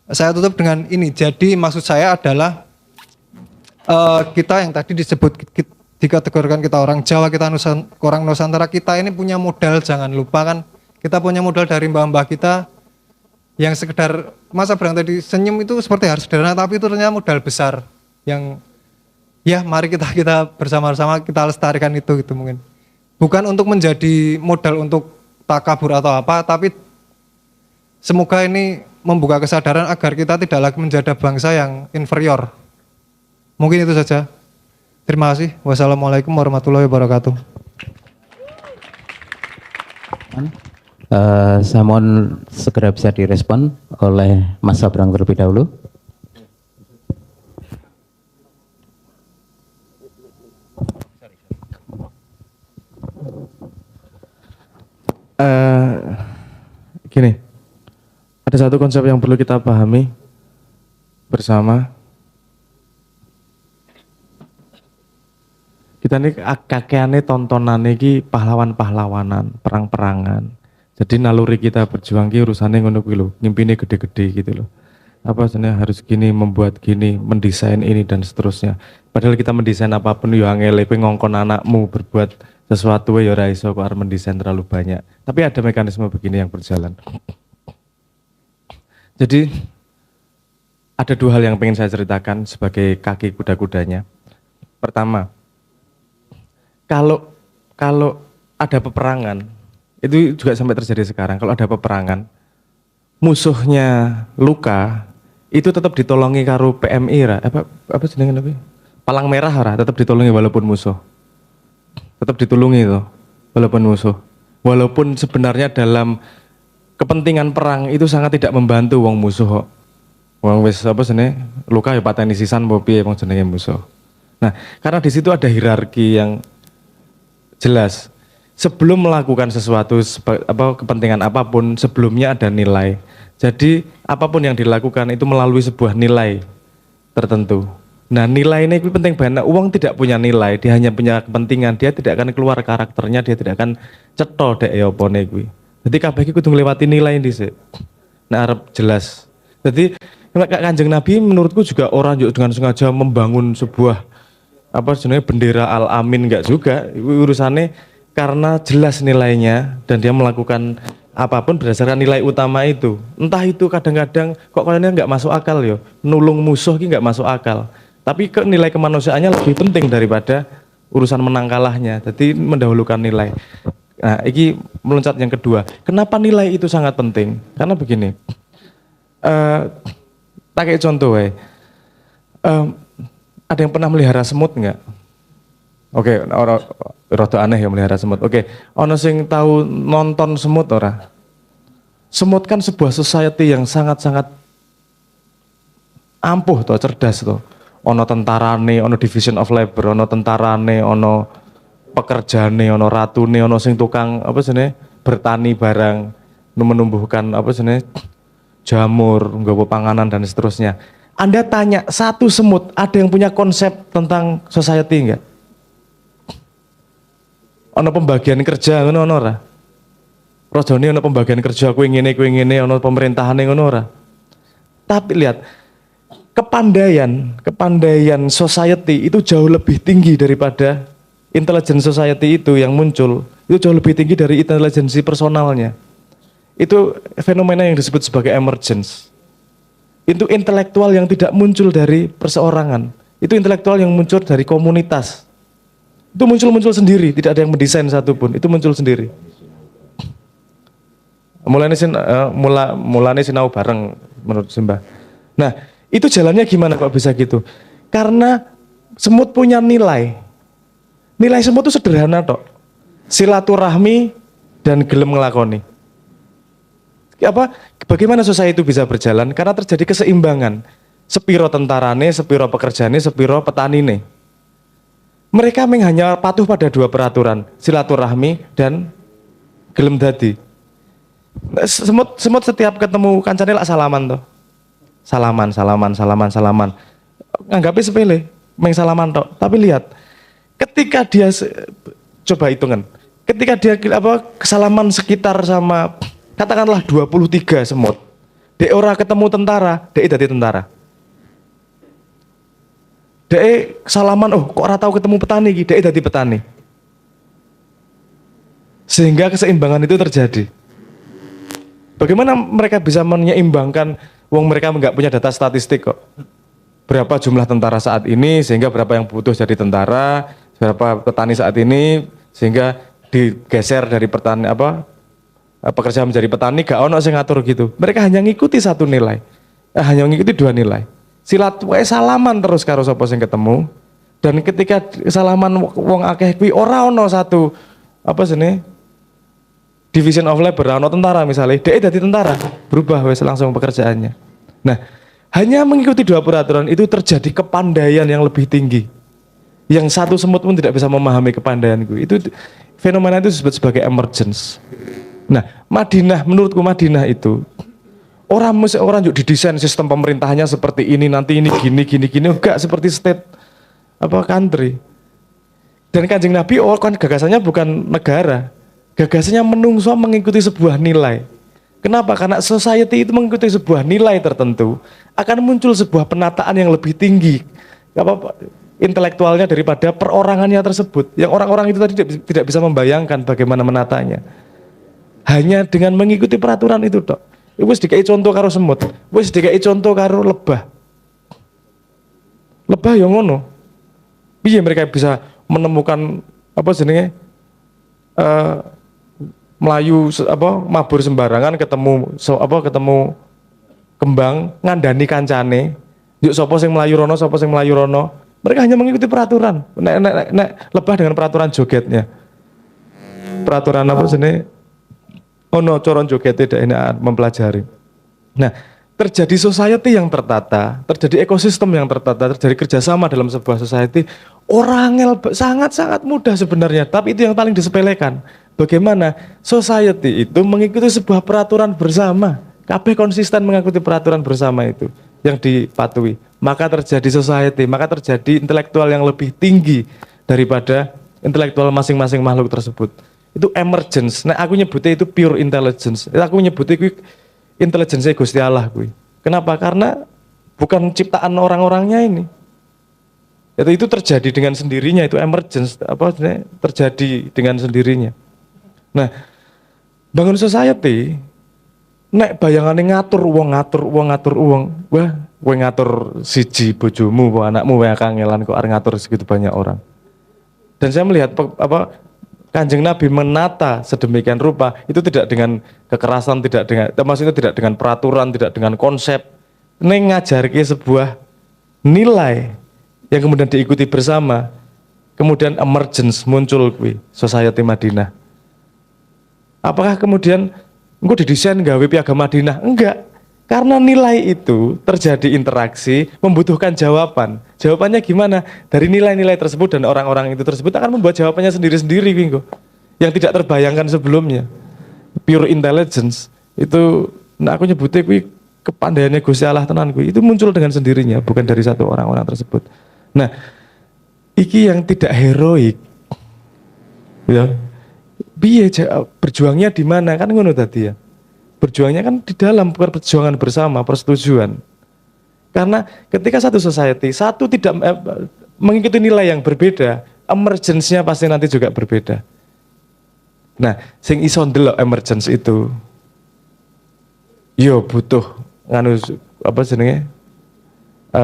Saya tutup dengan ini. Jadi maksud saya adalah kita yang tadi disebut dikategorikan kita orang Jawa, kita orang Nusantara, kita ini punya modal, jangan lupa kan. Kita punya modal dari mbah-mbah kita yang sekedar masa berang tadi senyum itu seperti harus sederhana, tapi itu ternyata modal besar yang ya mari kita bersama-sama kita lestarikan itu gitu mungkin. Bukan untuk menjadi modal untuk takabur atau apa, tapi semoga ini membuka kesadaran agar kita tidak lagi menjadi bangsa yang inferior. Mungkin itu saja. Terima kasih. Wassalamualaikum warahmatullahi wabarakatuh. Saya mohon segera bisa direspon oleh Mas Sabrang terlebih dahulu. Gini, ada satu konsep yang perlu kita pahami bersama. Kita ini kakeane tontonan iki pahlawan-pahlawanan, perang-perangan. Jadi naluri kita berjuang ki urusane ngono kuwi lho, ngimpine gede-gede gitu loh. Apa sebenarnya harus gini, membuat gini, mendesain ini dan seterusnya. Padahal kita mendesain apapun yo angel, kowe ngongkon anakmu berbuat sesuatu ya ora iso kok arep mendesain terlalu banyak. Tapi ada mekanisme begini yang berjalan. Jadi ada dua hal yang pengen saya ceritakan sebagai kaki kuda-kudanya. Pertama, kalau ada peperangan, itu juga sampai terjadi sekarang. Kalau ada peperangan, musuhnya luka, itu tetap ditolongi karo PMI ra. Apa jenenge apa? Palang merah ra, tetap ditolongi walaupun musuh. Tetap ditulungi itu walaupun musuh. Walaupun sebenarnya dalam kepentingan perang itu sangat tidak membantu wong musuh kok. Wong wis apa jenenge luka ya pateni sisan apa piye wong jenenge musuh. Nah, karena di situ ada hierarki yang jelas. Sebelum melakukan sesuatu kepentingan apapun, sebelumnya ada nilai. Jadi apapun yang dilakukan itu melalui sebuah nilai tertentu. Nah, nilai ini penting banget. Uang tidak punya nilai, dia hanya punya kepentingan. Dia tidak akan keluar karakternya, dia tidak akan cetha dek ya opone kuwi. Jadi kabeh iki kudu ngliwati nilai dhisik. Nah, arep jelas. Jadi Kanjeng Nabi menurutku juga orang juga dengan sengaja membangun sebuah bendera Al-Amin enggak juga. Urusannya karena jelas nilainya dan dia melakukan apapun berdasarkan nilai utama itu. Entah itu kadang-kadang kok kalian nggak masuk akal ya, nulung musuh ini nggak masuk akal. Tapi nilai kemanusiaannya lebih penting daripada urusan menang kalahnya. Jadi mendahulukan nilai. Nah, ini meloncat yang kedua. Kenapa nilai itu sangat penting? Karena begini. Tak kayak contoh ada yang pernah melihara semut nggak? Oke, rada aneh ya melihara semut. Oke, ono sing tahu nonton semut ora? Semut kan sebuah society yang sangat-sangat ampuh toh, cerdas toh. Ono tentarane, ono division of labor, ono tentarane, ono pekerjane, ono ratune, ono sing tukang bertani barang, menumbuhkan jamur, nggawa panganan dan seterusnya. Anda tanya satu semut, ada yang punya konsep tentang society enggak? Ono pembagian kerja ngono ora? Rajane ono pembagian kerja kowe ngene, ono pemerintahane ngono ora? Tapi lihat, kepandaian society itu jauh lebih tinggi daripada intelligence society itu yang muncul. Itu jauh lebih tinggi dari intelijensi personalnya. Itu fenomena yang disebut sebagai emergence. Itu intelektual yang tidak muncul dari perseorangan. Itu intelektual yang muncul dari komunitas. Itu muncul sendiri, tidak ada yang mendesain satupun. Itu muncul sendiri. Mulanya sinau bareng menurut Simbah. Nah, itu jalannya gimana kok bisa gitu? Karena semut punya nilai. Nilai semut itu sederhana tok. Silaturahmi dan gelem ngelakoni. Bagaimana society itu bisa berjalan? Karena terjadi keseimbangan. Sepiro tentarane, sepiro pekerjaane, sepiro petanine. Mereka hanya patuh pada dua peraturan, silaturahmi dan gelem dadi. Semut setiap ketemu kancane lak salaman toh. Salaman. Anggapnya sepele, salaman toh. Tapi lihat, ketika dia coba hitungan, ketika dia kesalaman sekitar sama katakanlah 23 semut, dek ora ketemu tentara, dek dadi tentara. Dek salaman, kok ora tahu ketemu petani iki, dek dadi petani. Sehingga keseimbangan itu terjadi. Bagaimana mereka bisa menyeimbangkan, wong mereka nggak punya data statistik kok. Berapa jumlah tentara saat ini, sehingga berapa yang butuh jadi tentara, berapa petani saat ini, sehingga digeser dari petani pekerja menjadi petani, gak ono sing ngatur gitu. Mereka hanya ngikuti satu nilai, hanya ngikuti dua nilai. Salaman terus karo sapa sing ketemu, dan ketika salaman wong akeh kuwi ora ono satu division of labor, ono tentara misalnya, dia jadi tentara, berubah wes langsung pekerjaannya. Nah, hanya mengikuti dua peraturan itu terjadi kepandaian yang lebih tinggi. Yang satu semut pun tidak bisa memahami kepandaianku. Itu fenomena itu disebut sebagai emergence. Nah, menurutku Madinah itu orang juga didesain sistem pemerintahannya seperti ini, nanti ini gini, enggak seperti state country. Dan Kanjeng Nabi kan gagasannya bukan negara. Gagasannya menungso mengikuti sebuah nilai. Kenapa? Karena society itu mengikuti sebuah nilai tertentu, akan muncul sebuah penataan yang lebih tinggi intelektualnya daripada perorangannya tersebut. Yang orang-orang itu tadi tidak bisa membayangkan bagaimana menatanya. Hanya dengan mengikuti peraturan itu tok. Wis dikai contoh karo semut, wis dikai contoh karo lebah. Lebah yang ngono. Piye mereka bisa menemukan melayu mabur sembarangan ketemu kembang ngandani kancane yuk sapa sing melayu rono mereka hanya mengikuti peraturan nek lebah dengan peraturan jogetnya peraturan coron joget tidak enak mempelajari. Nah, terjadi society yang tertata, terjadi ekosistem yang tertata, terjadi kerjasama dalam sebuah society, sangat-sangat mudah sebenarnya, tapi itu yang paling disepelekan. Bagaimana society itu mengikuti sebuah peraturan bersama, kabeh konsisten mengikuti peraturan bersama itu yang dipatuhi, maka terjadi society, maka terjadi intelektual yang lebih tinggi daripada intelektual masing-masing makhluk tersebut. Itu emergence. Nah, aku nyebutnya itu pure intelligence. Aku nyebutnya itu intelligence Gusti Allah kuwi. Kenapa? Karena bukan ciptaan orang-orangnya ini. Itu terjadi dengan sendirinya, itu emergence, terjadi dengan sendirinya. Nah, bangun society, nek bayangane ngatur uang, wah, kowe ngatur siji bojomu, anakmu wae kangelan kok arep ngatur segitu banyak orang. Dan saya melihat Kanjeng Nabi menata sedemikian rupa itu tidak dengan kekerasan, maksudnya tidak dengan peraturan, tidak dengan konsep, neng ngajarke sebuah nilai yang kemudian diikuti bersama, kemudian emergence muncul society Madinah. Apakah kemudian engko didesain gawe piagam Madinah? Enggak. Karena nilai itu terjadi interaksi, membutuhkan jawaban. Jawabannya gimana? Dari nilai-nilai tersebut dan orang-orang itu tersebut akan membuat jawabannya sendiri-sendiri, yang tidak terbayangkan sebelumnya. Pure intelligence itu, aku nyebutnya kepandaiannya Gusti Allah tenan itu muncul dengan sendirinya, bukan dari satu orang-orang tersebut. Nah, iki yang tidak heroik, ya. Piye berjuangnya di mana kan ngono tadi ya. Berjuangnya kan di dalam perjuangan bersama, persetujuan. Karena ketika satu society, satu tidak mengikuti nilai yang berbeda, emergence-nya pasti nanti juga berbeda. Nah, sing iso ndelok emergence itu, yo butuh apa jenenge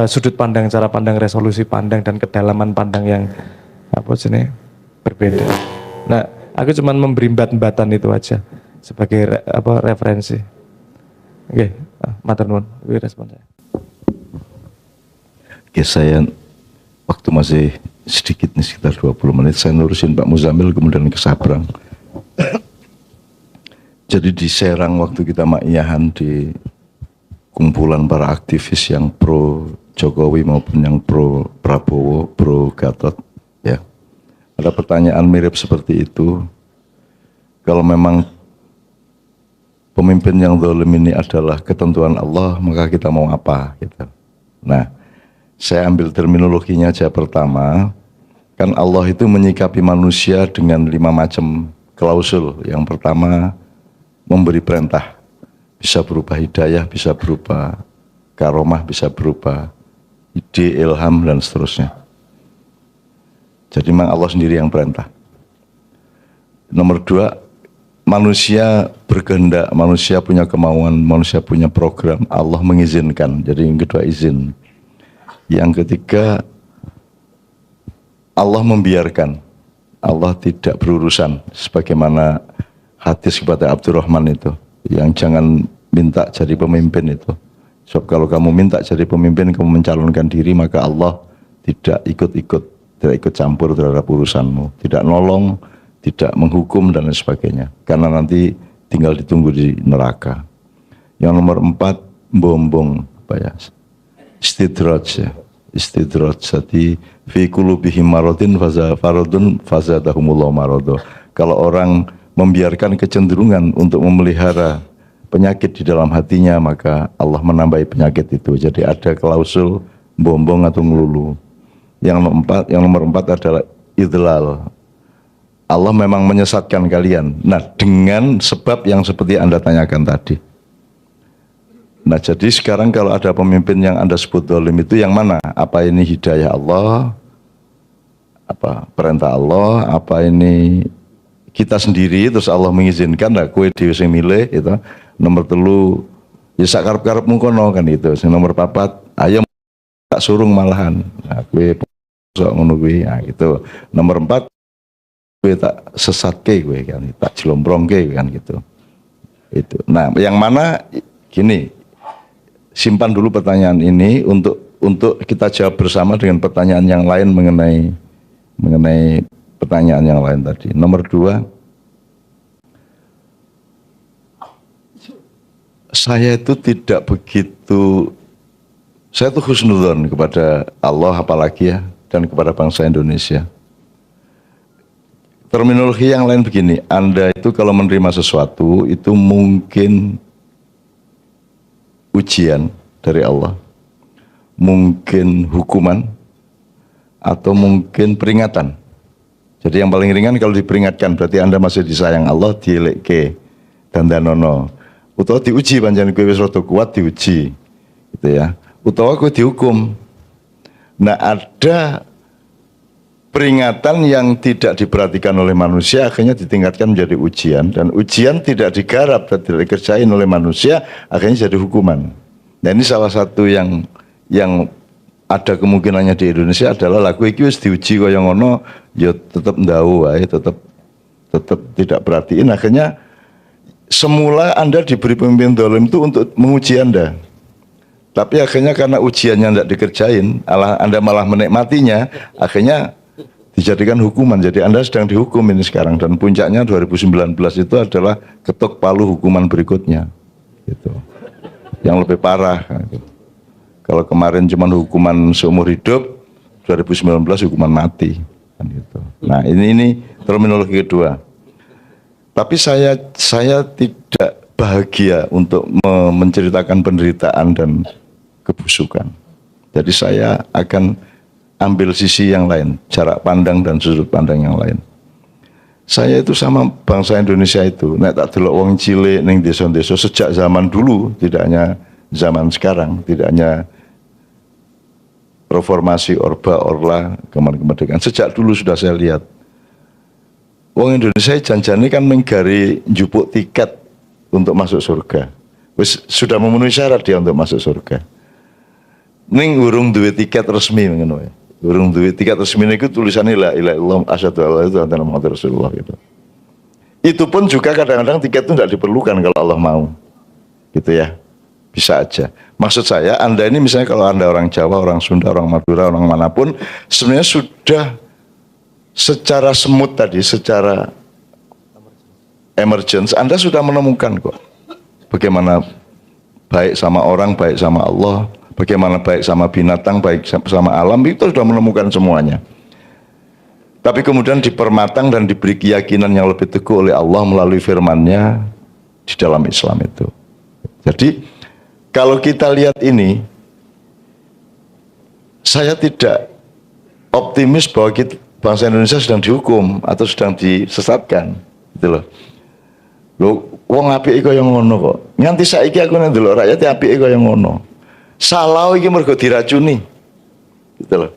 sudut pandang, cara pandang, resolusi pandang dan kedalaman pandang yang apa jenenge berbeda. Nah, aku cuman memberi mbatan itu aja sebagai referensi. Oke, matur nuwun, kuwi respon saya. Oke, saya waktu masih sedikit nih, sekitar 20 menit saya nurusin Pak Muzamil kemudian ke Sabrang. Jadi di Serang waktu kita ma'iyahan di kumpulan para aktivis yang pro Jokowi maupun yang pro Prabowo, pro Gatot, ya. Ada pertanyaan mirip seperti itu. Kalau memang pemimpin yang zalim ini adalah ketentuan Allah, maka kita mau apa? Gitu. Nah, saya ambil terminologinya aja pertama. Kan Allah itu menyikapi manusia dengan 5 macam klausul. Yang pertama, memberi perintah. Bisa berupa hidayah, bisa berupa karomah, bisa berupa ide, ilham, dan seterusnya. Jadi memang Allah sendiri yang perintah. Nomor 2, manusia berkehendak, manusia punya kemauan, manusia punya program, Allah mengizinkan. Jadi yang kedua izin. Yang ketiga, Allah membiarkan. Allah tidak berurusan sebagaimana hadis kepada Abdurrahman itu, yang jangan minta jadi pemimpin itu. Sebab kalau kamu minta jadi pemimpin, kamu mencalonkan diri, maka Allah tidak ikut-ikut, tidak ikut campur terhadap urusanmu, tidak nolong, tidak menghukum dan lain sebagainya. Karena nanti tinggal ditunggu di neraka. Yang nomor 4, bombong, apa ya? Istidraj ya. Istidraj. Jadi fi qulubihim maradun fazadahumullahu marada. Kalau orang membiarkan kecenderungan untuk memelihara penyakit di dalam hatinya, maka Allah menambahi penyakit itu. Jadi ada klausul bombong atau ngelulu. Yang nomor 4 adalah idlal. Allah memang menyesatkan kalian. Nah, dengan sebab yang seperti Anda tanyakan tadi. Nah, jadi sekarang kalau ada pemimpin yang Anda sebut zalim itu yang mana? Apa ini hidayah Allah? Apa perintah Allah? Apa ini kita sendiri terus Allah mengizinkan, lah kue dhewe sing milih itu. Nomor 3, ya sak karep-karepmu kono kan itu. Sing nomor 4, ayo tak surung malahan. Nah, kue sok ngono kuwi, nah gitu. Nomor 4, kue tak sesatke kue kan, tak jelomprongke kan gitu. Itu. Nah, yang mana gini, simpan dulu pertanyaan ini untuk kita jawab bersama dengan pertanyaan yang lain mengenai pertanyaan yang lain tadi. Nomor 2, saya itu tidak begitu, saya itu husnudzon kepada Allah apalagi ya, dan kepada bangsa Indonesia. Terminologi yang lain begini, Anda itu kalau menerima sesuatu itu mungkin ujian dari Allah, mungkin hukuman, atau mungkin peringatan. Jadi yang paling ringan kalau diperingatkan berarti Anda masih disayang Allah, dieleke dandanono. Utawa diuji panjenengan kowe wis rada kuat diuji. Gitu ya. Utawa kowe dihukum. Nah, ada peringatan yang tidak diperhatikan oleh manusia akhirnya ditingkatkan menjadi ujian, dan ujian tidak digarap dan tidak dikerjain oleh manusia akhirnya jadi hukuman. Nah, ini salah satu yang ada kemungkinannya di Indonesia adalah lagu iki wis diuji kaya ngono ya tetep ndau wae, tetep tidak perhatiin, akhirnya semula Anda diberi pemimpin zalim itu untuk menguji Anda. Tapi akhirnya karena ujiannya tidak dikerjain, Anda malah menikmatinya, akhirnya dijadikan hukuman. Jadi Anda sedang dihukum ini sekarang, dan puncaknya 2019 itu adalah ketok palu hukuman berikutnya. Gitu. Yang lebih parah. Gitu. Kalau kemarin cuma hukuman seumur hidup, 2019 hukuman mati. Kan gitu. Nah, ini terminologi kedua. Tapi saya tidak bahagia untuk menceritakan penderitaan dan kebusukan. Jadi saya akan ambil sisi yang lain, jarak pandang dan sudut pandang yang lain. Saya itu sama bangsa Indonesia itu, nek tak delok wong cilik ning desa-desa sejak zaman dulu, tidak hanya zaman sekarang, tidak hanya reformasi, Orba, Orla, kemerdekaan. Sejak dulu sudah saya lihat. Wong Indonesia janjane kan menggari njupuk tiket untuk masuk surga. sudah memenuhi syarat dia untuk masuk surga. Ning urung duwe tiket resmi ngono ya. Urung duwe tiket resmi niku tulisannya la ilaha illallah asyhadu an la ilaha illallah Muhammadur Rasulullah gitu. Itu pun juga kadang-kadang tiket itu tidak diperlukan kalau Allah mau. Gitu ya. Bisa aja. Maksud saya, Anda ini misalnya kalau Anda orang Jawa, orang Sunda, orang Madura, orang manapun, sebenarnya sudah secara semut tadi, secara emergency, Anda sudah menemukan kok. Bagaimana baik sama orang, baik sama Allah, bagaimana baik sama binatang, baik sama alam, itu sudah menemukan semuanya. Tapi kemudian dipermatang dan diberi keyakinan yang lebih teguh oleh Allah melalui firman-Nya di dalam Islam itu. Jadi kalau kita lihat ini, saya tidak optimis bahwa bangsa Indonesia sedang dihukum atau sedang disesatkan, gitu loh. Loh, wong apike kaya ngono kok. Nganti saiki aku nek ndelok rakyat apike kaya ngono. Salah iki mergo diracuni. Gitu loh.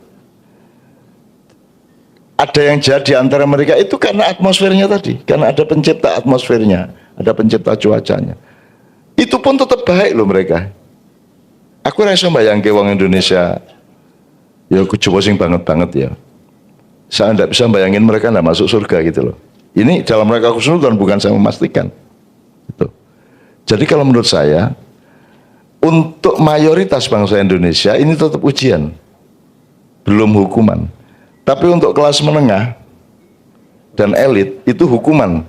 Ada yang jahat di antara mereka itu karena atmosfernya tadi, karena ada pencipta atmosfernya, ada pencipta cuacanya. Itu pun tetap baik loh mereka. Aku rasa bayangke wong Indonesia, ya kucoba sing banget ya. Saya tidak bisa bayangin mereka tidak masuk surga gitu loh. Ini dalam rangka khusnudzon, bukan saya memastikan. Gitu. Jadi kalau menurut saya, untuk mayoritas bangsa Indonesia ini tetap ujian, belum hukuman. Tapi untuk kelas menengah dan elit itu hukuman,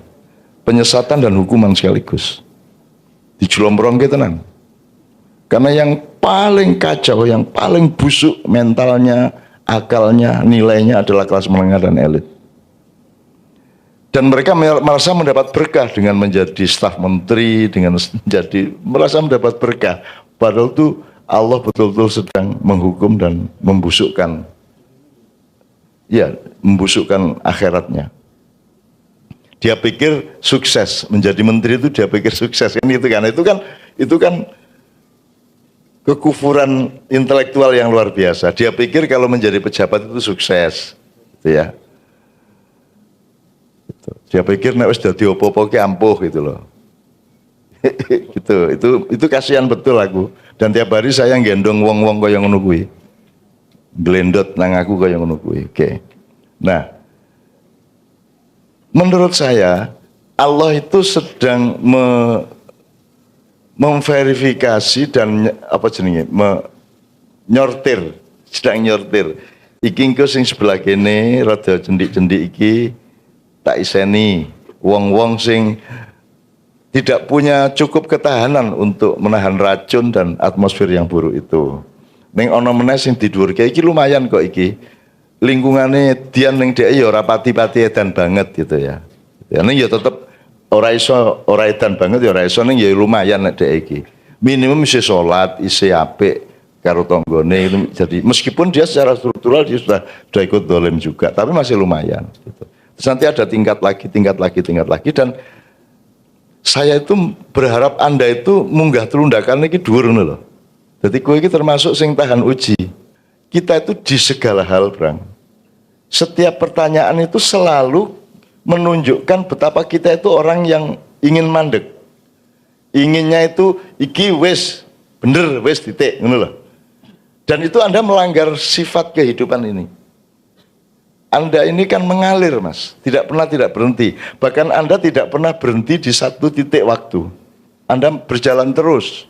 penyesatan dan hukuman sekaligus. Dijlomprongke tenan. Karena yang paling kacau, yang paling busuk mentalnya, akalnya, nilainya adalah kelas menengah dan elit. Dan mereka merasa mendapat berkah dengan menjadi staf menteri, dengan merasa mendapat berkah. Padahal itu Allah betul-betul sedang menghukum dan membusukkan. Ya, membusukkan akhiratnya. Dia pikir sukses menjadi menteri itu, dia pikir sukses kan itu kan kekufuran intelektual yang luar biasa. Dia pikir kalau menjadi pejabat itu sukses, gitu ya. Gitu. Dia pikir nek wis dadi opo-opo ki ampuh gitu loh. Gitu. Itu kasihan betul aku. Dan tiap hari saya gendong wong-wong kaya ngono kuwi. Glendot nang aku kaya ngono kuwi. Oke. Nah, menurut saya Allah itu sedang memverifikasi dan sedang nyortir. Iki engko sing sebelah kene rada cendik-cendik iki tak iseni wong-wong sing tidak punya cukup ketahanan untuk menahan racun dan atmosfer yang buruk itu. Ning ana meneh sing didhuwurke iki lumayan kok iki. Lingkungannya dian ning dhek ya ora pati-pati edan banget gitu ya. Ya ning ya tetep ora edan banget ya ora iso ning ya lumayan nek dhek iki. Minimum isi salat, isi apik karo tanggane. Jadi meskipun dia secara struktural dia sudah ikut dolim juga, tapi masih lumayan gitu. Terus nanti ada tingkat lagi dan saya itu berharap Anda itu munggah telundakan iki dhuwur ngono lho. Jadi kowe iki termasuk sing tahan uji. Kita itu di segala hal, Bang. Setiap pertanyaan itu selalu menunjukkan betapa kita itu orang yang ingin mandek. Inginnya itu iki wis bener, wis titik, ngono loh. Dan itu Anda melanggar sifat kehidupan ini. Anda ini kan mengalir, Mas. Tidak pernah tidak berhenti. Bahkan Anda tidak pernah berhenti di satu titik waktu. Anda berjalan terus.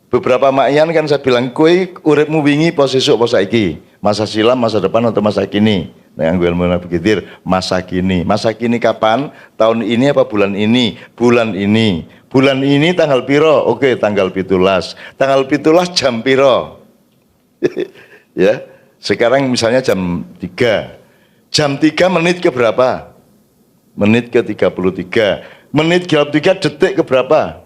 Beberapa makian kan saya bilang, kowe uripmu wingi posisi apa saiki? Masa silam, masa depan atau masa kini? Nah, yang gue mau pikir masa kini. Masa kini kapan? Tahun ini apa bulan ini? Bulan ini. Bulan ini tanggal piro? Oke, tanggal 17. Tanggal 17 jam piro? Ya. Sekarang misalnya jam 3. Jam 3 menit ke berapa? Menit ke 33. Menit ke 33 detik ke berapa?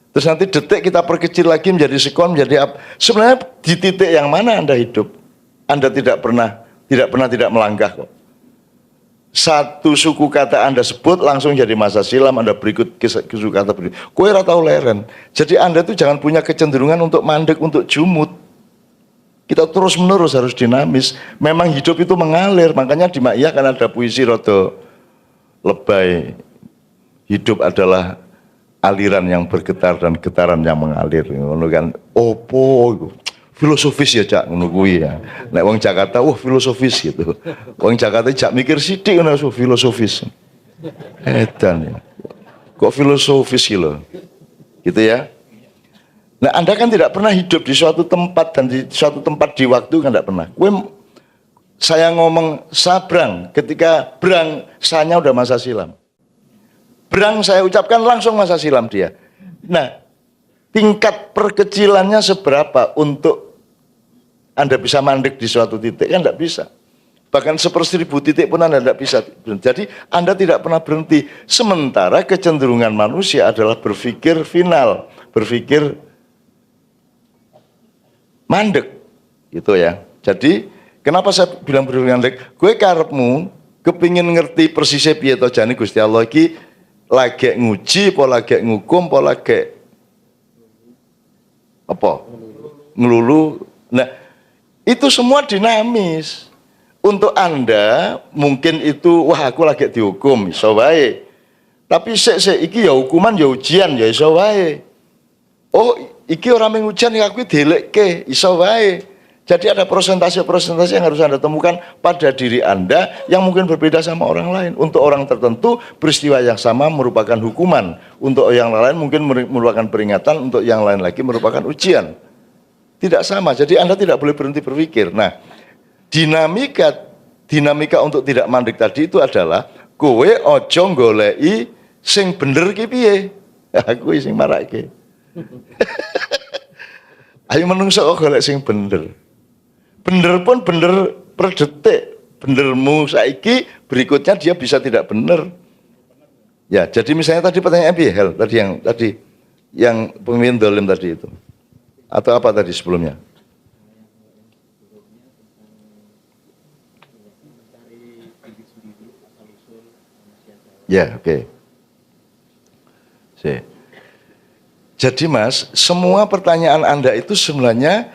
Terus nanti detik kita perkecil lagi menjadi sekon, menjadi apa? Sebenarnya di titik yang mana Anda hidup? Anda tidak pernah tidak melangkah kok. Satu suku kata Anda sebut langsung jadi masa silam, Anda berikut ke suku kata berikut. Kowe ora tau leren. Jadi Anda itu jangan punya kecenderungan untuk mandek, untuk jumut. Kita terus menerus harus dinamis. Memang hidup itu mengalir, makanya di Ma'iyyah kan ada puisi rada lebay. Hidup adalah aliran yang bergetar dan getaran yang mengalir ngono kan. Opo iku? Filosofis ya Cak ngono kuwi ya. Nek wong Jakarta wah filosofis gitu. Wong Jakarta jak mikir sithik ngono filosofis. Edan ya. Kok filosofis gitu loh. Gitu ya. Nah, Anda kan tidak pernah hidup di suatu tempat dan di suatu tempat di waktu kan tidak pernah. Saya ngomong sabrang, ketika berang sanya udah masa silam. Berang saya ucapkan langsung masa silam dia. Nah, tingkat perkecilannya seberapa untuk Anda bisa mandek di suatu titik kan tidak bisa. Bahkan 1/1000 titik pun Anda tidak bisa. Jadi Anda tidak pernah berhenti. Sementara kecenderungan manusia adalah berpikir final, berpikir mandek, gitu ya. Jadi kenapa saya bilang berpikir mandek? Gue karepmu kepingin ngerti persisnya piye to jane Gusti Allah iki lagi nguji, apa lagi ngukum, apa lagi apa ngelulu. Nah, itu semua dinamis. Untuk Anda mungkin itu wah aku lagi dihukum iso wae. Tapi sik iki ya hukuman ya ujian ya iso wae. Oh, iki ora mung ujian ya aku dilekke iso wae. Jadi ada persentase-persentase yang harus Anda temukan pada diri Anda yang mungkin berbeda sama orang lain. Untuk orang tertentu peristiwa yang sama merupakan hukuman. Untuk yang lain mungkin merupakan peringatan, untuk yang lain lagi merupakan ujian. Tidak sama, jadi Anda tidak boleh berhenti berpikir. Nah, dinamika untuk tidak mandek tadi itu adalah kowe ojo goleki sing bener ki piye. Aku sing marake. Ayo menungso golek sing bener. Bener pun bener per detik. Benermu saiki berikutnya dia bisa tidak bener. Ya, jadi misalnya tadi pertanyaan piye Hel tadi yang pemimpin dolim tadi itu. Atau apa tadi sebelumnya? Ya, oke. Jadi Mas, semua pertanyaan Anda itu sebenarnya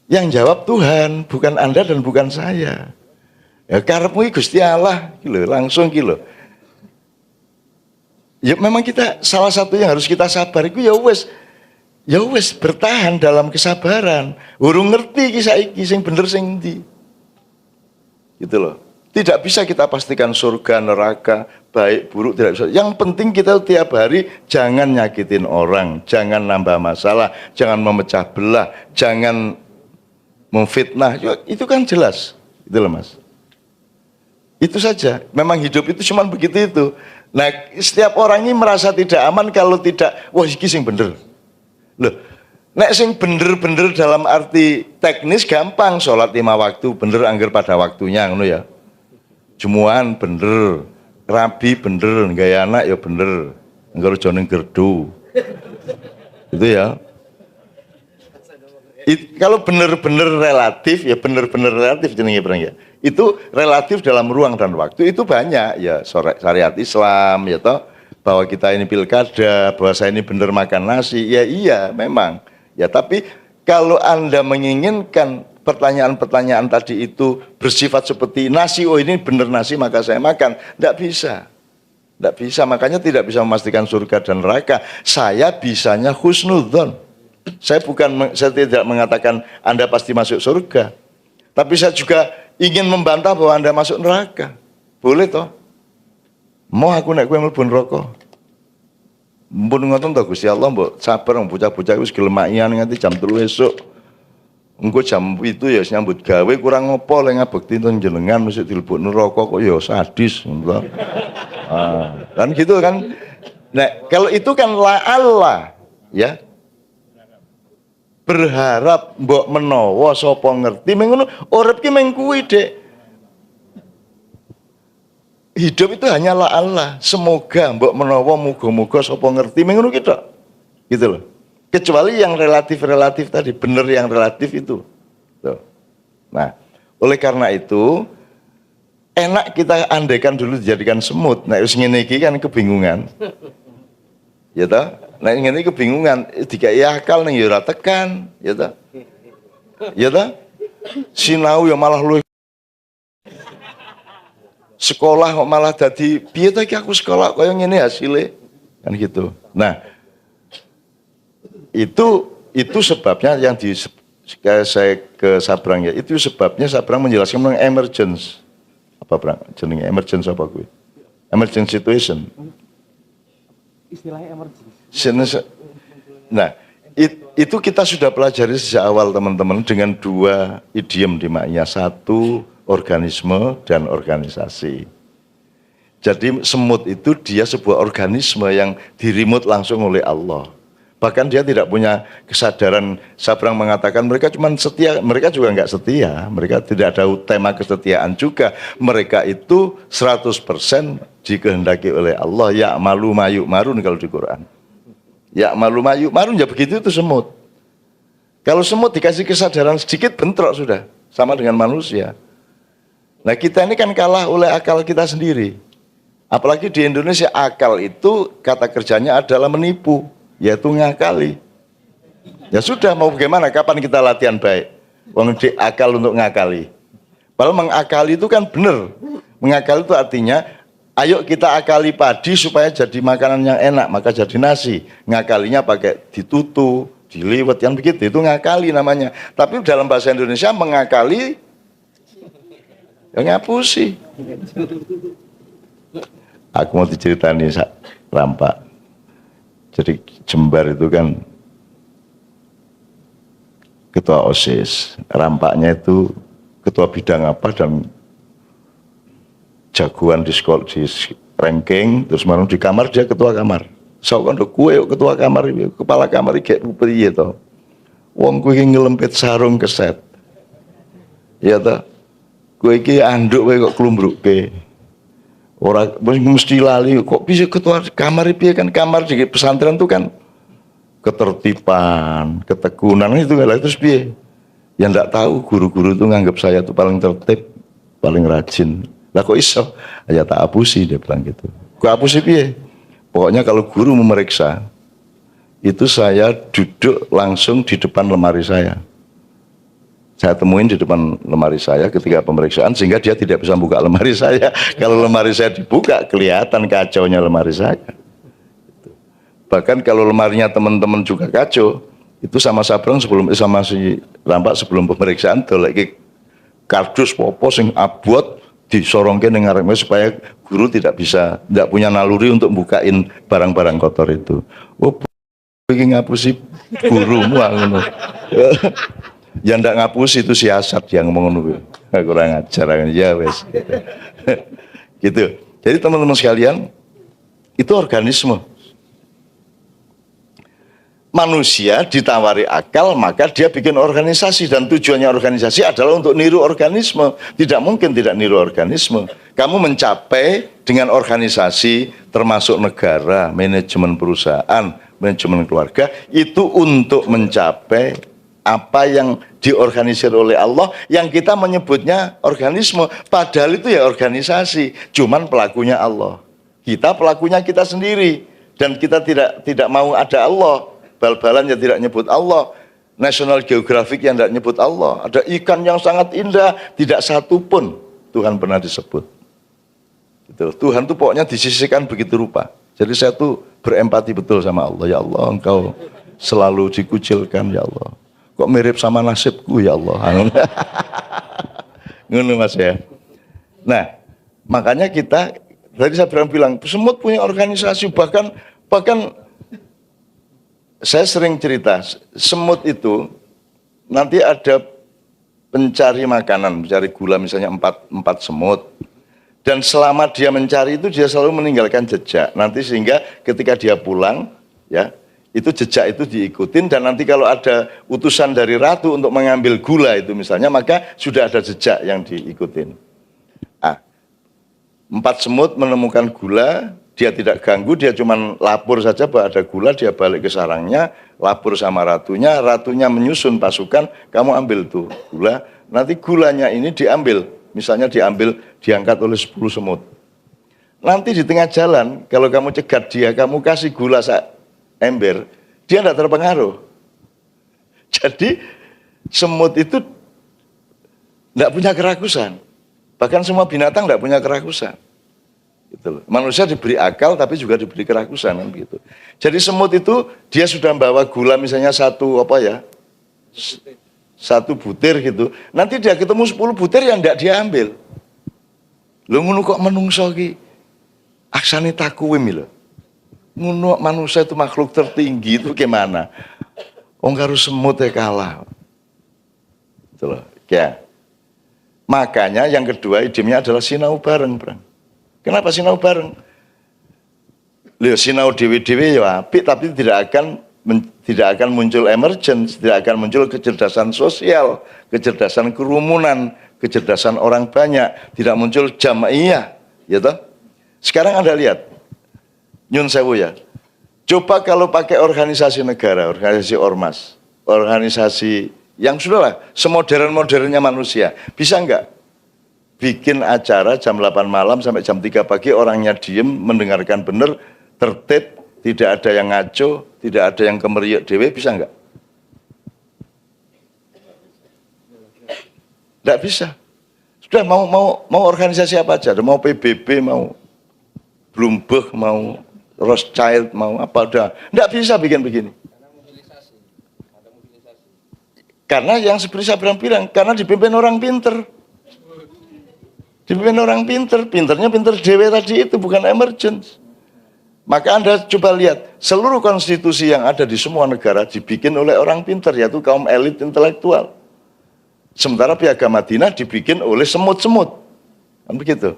yang jawab Tuhan, bukan Anda dan bukan saya. Ya karepmu Gusti Allah, gitu, langsung gitu. Ya memang kita salah satu yang harus kita sabar itu ya wes bertahan dalam kesabaran. Urung ngerti ki saiki sing bener sing ndi. Gitu loh. Tidak bisa kita pastikan surga, neraka, baik, buruk, tidak bisa. Yang penting kita tiap hari jangan nyakitin orang, jangan nambah masalah, jangan memecah belah, jangan memfitnah. Itu kan jelas. Gitu loh Mas. Itu saja. Memang hidup itu cuma begitu itu. Nah, setiap orang ini merasa tidak aman kalau tidak, wah iki sing bener. Loh, nek sing bener-bener dalam arti teknis gampang, sholat 5 waktu bener angger pada waktunya ngono ya. Jumuan bener, rabi bener, gaya anak ya bener, angger aja ning gerdu. Itu ya. Kalau bener-bener relatif ya bener-bener relatif jenenge barang ya. Itu relatif dalam ruang dan waktu itu banyak ya syariat Islam ya toh. Bahwa kita ini pilkada, bahwa saya ini benar makan nasi, ya iya memang. Ya tapi kalau Anda menginginkan pertanyaan-pertanyaan tadi itu bersifat seperti nasi, oh ini benar nasi maka saya makan. Tidak bisa. Tidak bisa, makanya tidak bisa memastikan surga dan neraka. Saya bisanya husnudzon. Saya tidak mengatakan Anda pasti masuk surga. Tapi saya juga ingin membantah bahwa Anda masuk neraka. Boleh toh? Mau aku nek kowe mlebu neraka. Mumpun ngoten to Gusti Allah mbok sabar bocah-bocah wis gelemakian nganti jam 3 esuk. Engko jam 7 ya nyambut gawe kurang apa lek ngabekti teng jenengan mesti dilebok neraka kok ya sadis ngono. Kan gitu kan. Nah, kalau itu kan la Allah ya. Berharap mbok menawa sapa ngerti meng ngono urip ki meng kuwi Dek. Hidup itu hanyalah Allah. Semoga mbok menawa muga-muga sapa ngerti mengono kita. Gitu loh. Kecuali yang relatif-relatif tadi, bener yang relatif itu. Tuh. Nah, oleh karena itu enak kita andaikan dulu dijadikan semut. Nah, wis ngene iki kan kebingungan. Ya toh? Nah, ngene iki kebingungan, dikai akal ning ya ora tekan, ya toh? Ya toh? Sinau ya malah luwih sekolah kok malah jadi piye to iki aku sekolah kaya ngene hasilnya kan gitu. Nah, itu sebabnya yang saya ke Sabrang ya, itu sebabnya Sabrang menjelaskan tentang emergence. Apa Brang? Jenenge emergence apa gue? Emergency situation. Istilahnya emergency. Nah, itu kita sudah pelajari sejak awal teman-teman dengan dua idiom di maknya. Satu, organisme dan organisasi. Jadi semut itu dia sebuah organisme yang dirimut langsung oleh Allah. Bahkan dia tidak punya kesadaran. Sabrang mengatakan mereka cuma setia, mereka juga nggak setia. Mereka tidak ada tema kesetiaan juga. Mereka itu 100% dikehendaki oleh Allah. Ya malu mayuk marun kalau di Quran. Ya malu mayuk marun ya begitu itu semut. Kalau semut dikasih kesadaran sedikit bentrok sudah. Sama dengan manusia. Nah kita ini kan kalah oleh akal kita sendiri. Apalagi di Indonesia akal itu kata kerjanya adalah menipu. Yaitu ngakali. Ya sudah mau bagaimana, kapan kita latihan baik? Wong akal untuk ngakali. Padahal mengakali itu kan benar. Mengakali itu artinya ayo kita akali padi supaya jadi makanan yang enak, maka jadi nasi. Ngakalinya pakai ditutu, diliwet, yang begitu, itu ngakali namanya. Tapi dalam bahasa Indonesia mengakali ya ngapusi. Aku mau diceritani Rampak. Jadi Jember itu kan ketua OSIS, Rampaknya itu ketua bidang apa dan jagoan di sekolah di ranking, terus malam di kamar dia ketua kamar. So kan kue ketua kamar, kepala kamar kayak piye to. Wong kue ngelempit sarung keset. Ya toh. Kue iki anduk kowe kok klumbruke. Orang mesti lali kok bisa ketua kamar piye kan, kamar di pesantren itu kan ketertiban, ketekunan itu kan, terus piye? Yang enggak tahu guru-guru itu nganggap saya itu paling tertib, paling rajin. Lah kok iso? Ya tak apusi dia bilang gitu. Kok apusi piye? Pokoknya kalau guru memeriksa itu saya duduk langsung di depan lemari saya. Saya temuin di depan lemari saya ketika pemeriksaan sehingga dia tidak bisa buka lemari saya. Kalau lemari saya dibuka kelihatan kacaunya lemari saya. Bahkan kalau lemarinya teman-teman juga kacau, itu sama Sabrang sama si Rampak sebelum pemeriksaan tuh lagi kardus popo sing abot disorongke ning ngarep supaya guru tidak punya naluri untuk bukain barang-barang kotor itu. Oh, iki ngapusi gurumu ngono. Ya ndak ngapus itu siasat yang ngomong ngono. Kurang ajar ya wes. Gitu. Jadi teman-teman sekalian, itu organisme. Manusia ditawari akal, maka dia bikin organisasi dan tujuannya organisasi adalah untuk niru organisme. Tidak mungkin tidak niru organisme. Kamu mencapai dengan organisasi termasuk negara, manajemen perusahaan, manajemen keluarga itu untuk mencapai apa yang diorganisir oleh Allah yang kita menyebutnya organisme, padahal itu ya organisasi, cuman pelakunya Allah. Kita pelakunya kita sendiri dan kita tidak mau ada Allah. Bal-balan yang tidak nyebut Allah, National Geographic yang tidak nyebut Allah, ada ikan yang sangat indah, tidak satu pun Tuhan pernah disebut. Gitu. Tuhan tuh pokoknya disisihkan begitu rupa. Jadi saya tuh berempati betul sama Allah. Ya Allah, Engkau selalu dikucilkan ya Allah. Kok mirip sama nasibku ya Allah. Ngono Mas ya. Nah, makanya kita tadi saya bilang semut punya organisasi, bahkan saya sering cerita semut itu nanti ada pencari makanan, mencari gula misalnya 4 semut. Dan selama dia mencari itu dia selalu meninggalkan jejak. Nanti sehingga ketika dia pulang ya itu jejak itu diikutin dan nanti kalau ada utusan dari ratu untuk mengambil gula itu misalnya, maka sudah ada jejak yang diikutin. 4 semut menemukan gula, dia tidak ganggu, dia cuma lapor saja bahwa ada gula, dia balik ke sarangnya, lapor sama ratunya, ratunya menyusun pasukan, kamu ambil tuh gula, nanti gulanya ini diambil, misalnya diangkat oleh 10 semut. Nanti di tengah jalan, kalau kamu cegat dia, kamu kasih gula ember, dia tidak terpengaruh. Jadi semut itu tidak punya keragusan. Bahkan semua binatang tidak punya keragusan. Gitu loh. Manusia diberi akal tapi juga diberi kerakusan kan gitu. Jadi semut itu dia sudah bawa gula misalnya satu apa ya? Satu butir gitu. Nanti dia ketemu 10 butir yang tidak dia ambil. Lho ngono kok menungso ki aksane takwim lho. Ngono manusia itu makhluk tertinggi itu gimana? Wong karo semut ya kalah. Gitu loh. Ya. Makanya yang kedua idenya adalah sinau bareng, Bang. Kenapa sinau bareng? Lihat sinau dewi-dewi ya apik tapi tidak akan muncul emergence, tidak akan muncul kecerdasan sosial, kecerdasan kerumunan, kecerdasan orang banyak, tidak muncul jamaiyah, ya toh? Sekarang Anda lihat, nyun sewu ya. Coba kalau pakai organisasi negara, organisasi ormas, organisasi yang sudahlah semodern-modernnya manusia, bisa enggak bikin acara jam 8 malam sampai jam 3 pagi orangnya diem, mendengarkan benar, tertib, tidak ada yang ngaco, tidak ada yang kemeriuk dewe, bisa enggak? Enggak bisa. Sudah mau organisasi apa aja, mau PBB, mau Bloomberg, mau Rothschild, mau apa udah, enggak bisa bikin begini. Karena yang seperti saya bilang, karena dipimpin orang pinter. Dipimpin orang pinter, pinternya pinter dewe tadi itu, bukan emergence. Maka Anda coba lihat, seluruh konstitusi yang ada di semua negara dibikin oleh orang pinter, yaitu kaum elit intelektual. Sementara Piagam Madinah dibikin oleh semut-semut. Kan begitu.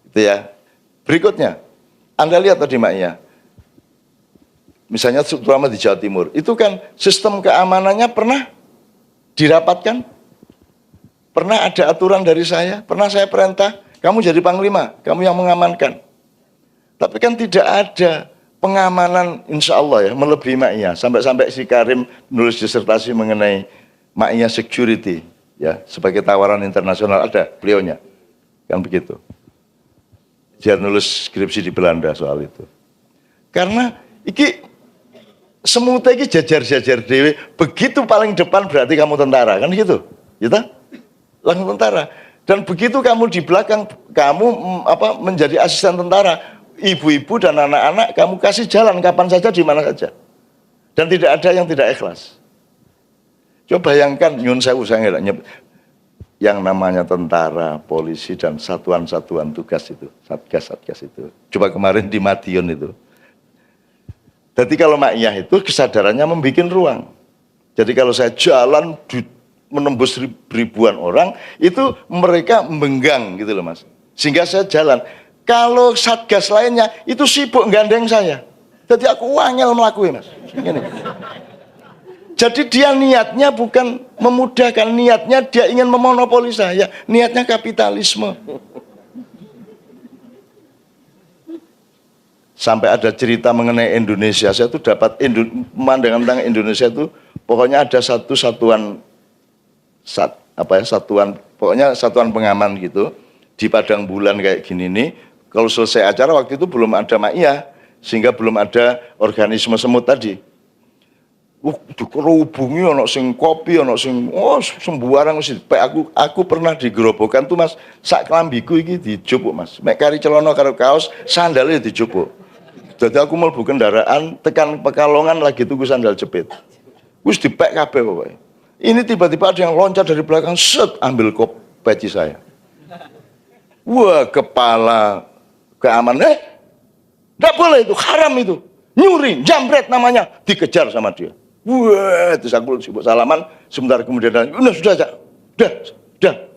Itu ya. Berikutnya, Anda lihat tadi Maknya. Misalnya terutama di Jawa Timur, itu kan sistem keamanannya pernah dirapatkan? Pernah ada aturan dari saya? Pernah saya perintah, kamu jadi panglima, kamu yang mengamankan. Tapi kan tidak ada pengamanan insya Allah ya, melebihi Maknya. Sampai-sampai si Karim menulis disertasi mengenai Maknya security, ya sebagai tawaran internasional ada beliaunya. Kan begitu. Dia nulis skripsi di Belanda soal itu. Karena iki semutnya iki jajar-jajar dewe, begitu paling depan berarti kamu tentara, kan gitu. Gitu? Langsung tentara. Dan begitu kamu di belakang, kamu menjadi asisten tentara, ibu-ibu dan anak-anak kamu kasih jalan kapan saja, di mana saja. Dan tidak ada yang tidak ikhlas. Coba bayangkan, nyun sewu saya nggak nyebut, yang namanya tentara, polisi, dan satuan-satuan tugas itu, satgas-satgas itu. Coba kemarin di Madiun itu. Jadi kalau Maknya itu kesadarannya membuat ruang. Jadi kalau saya jalan menembus ribuan orang, itu mereka membenggang gitu loh Mas. Sehingga saya jalan. Kalau satgas lainnya, itu sibuk gandeng saya. Jadi aku wangel melakukan Mas. Gini. Jadi dia niatnya bukan memudahkan, niatnya dia ingin memonopoli saya. Niatnya kapitalisme. Sampai ada cerita mengenai Indonesia, saya tuh dapat pemandangan tentang Indonesia itu, pokoknya ada satuan pokoknya satuan pengaman gitu di padang bulan kayak gini nih. Kalau selesai acara waktu itu belum ada Maknya, sehingga belum ada organisme semut tadi. Dikerubungi ono sing kopi, ono sing sembarang mesti. Aku pernah digerobokan tuh Mas, sak klambiku iki dijupuk Mas. Mek kari celana karo kaos, sandalnya dijupuk. Jadi aku mlebu kendaraan tekan Pekalongan lagi tuku sandal jepit. Wis dipek kabeh pokoknya. Ini tiba-tiba ada yang loncat dari belakang, set, ambil peci saya. Wah, kepala keamanan, enggak boleh itu, haram itu. Nyuri, jambret namanya, dikejar sama dia. Wah, terus aku sibuk salaman, sebentar kemudian, udah sudah,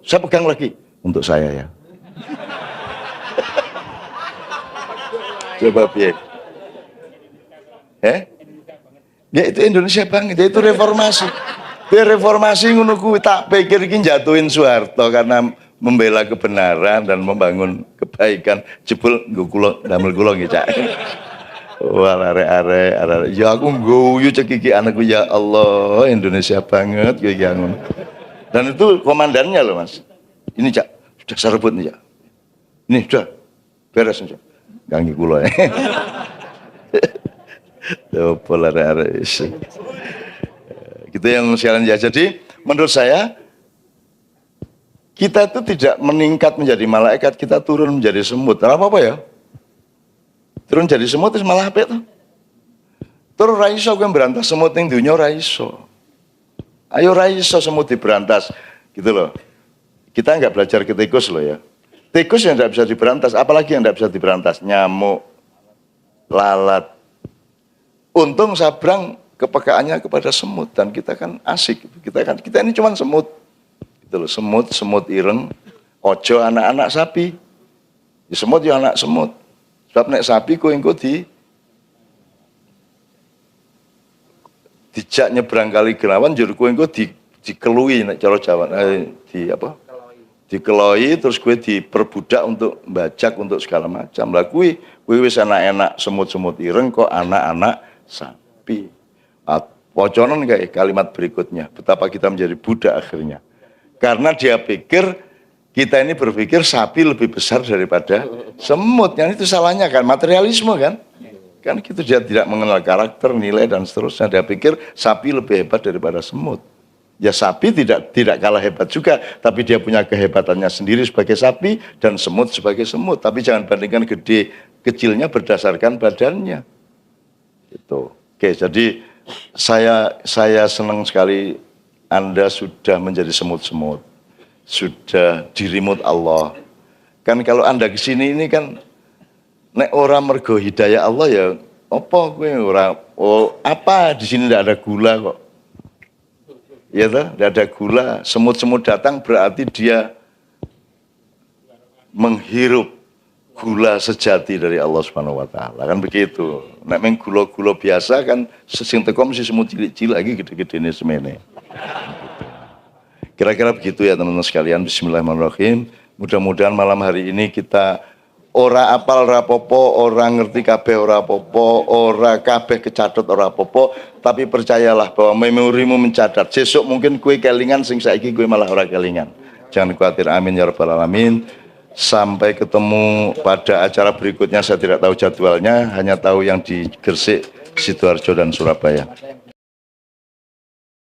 saya pegang lagi. Untuk saya ya. Coba piye. Ya itu Indonesia banget, ya itu reformasi. Reformasi ngono kuwi tak pikir iki jatuhin Soeharto karena membela kebenaran dan membangun kebaikan. Jebul nggo kula damel kula nggih Cak. Wah arek-arek ya aku ngguyu cek iki anakku ya Allah Indonesia banget kayak ngono. Dan itu komandannya loh Mas. Ini Cak, sudah serebut nih Cak. Ini sudah beres Cak. Ganggu kula ya. Apa arek-arek gitu yang sekalian ya. Jadi menurut saya Kita itu tidak meningkat menjadi malaikat, kita turun menjadi semut. Nah, apa ya? Turun jadi semut itu malah apa itu? Terus raiso kowe berantas semut ning dunya raiso. Ayo raiso semut diberantas gitu loh. Kita nggak belajar ke tikus loh ya. Tikus yang tidak bisa diberantas, apalagi yang tidak bisa diberantas? Nyamuk, lalat. Untung Sabrang kepekaannya kepada semut dan kita kan asik. Kita ini cuma semut. Gitu loh, semut ireng, ojo anak-anak sapi. Ya, semut ya anak semut. Sebab nek sapi kowe engko dijak nyebrang kali Gerawan jur kowe engko dikelui nek cara Jawa dikeloi terus kowe diperbudak untuk bajak untuk segala macam. Lah kuwi wis enak-enak semut-semut ireng kok anak-anak sapi. Poconan kayak kalimat berikutnya, betapa kita menjadi budak akhirnya. Karena dia pikir kita ini berpikir sapi lebih besar daripada semut. Yang itu salahnya kan, materialisme kan. Kan gitu, dia tidak mengenal karakter, nilai dan seterusnya. Dia pikir sapi lebih hebat daripada semut. Ya sapi tidak kalah hebat juga, tapi dia punya kehebatannya sendiri sebagai sapi dan semut sebagai semut. Tapi jangan bandingkan kecilnya berdasarkan badannya. Itu. Oke, jadi saya senang sekali Anda sudah menjadi semut-semut. Sudah dirimut Allah. Kan kalau Anda ke sini ini kan nek ora mergo hidayah Allah ya apa kowe ora apa di sini tidak ada gula kok. Ya toh, tidak ada gula. Semut-semut datang berarti dia menghirup gula sejati dari Allah Subhanahu wa taala. Kan begitu. Nek meng gula-gula biasa kan sing teko mesti semut cilik-cilik lagi gede-gedene semene. Kira-kira begitu ya teman-teman sekalian. Bismillahirrahmanirrahim. Mudah-mudahan malam hari ini kita ora apal ora popo, ora ngerti kabeh ora popo, ora kabeh kecatet ora popo, tapi percayalah bahwa memorimu mencatat. Sesuk mungkin kue kelingan sing saiki kue malah ora kelingan. Jangan khawatir, amin ya rabbal alamin. Sampai ketemu pada acara berikutnya, saya tidak tahu jadwalnya, hanya tahu yang di Gresik, Sidoarjo dan Surabaya.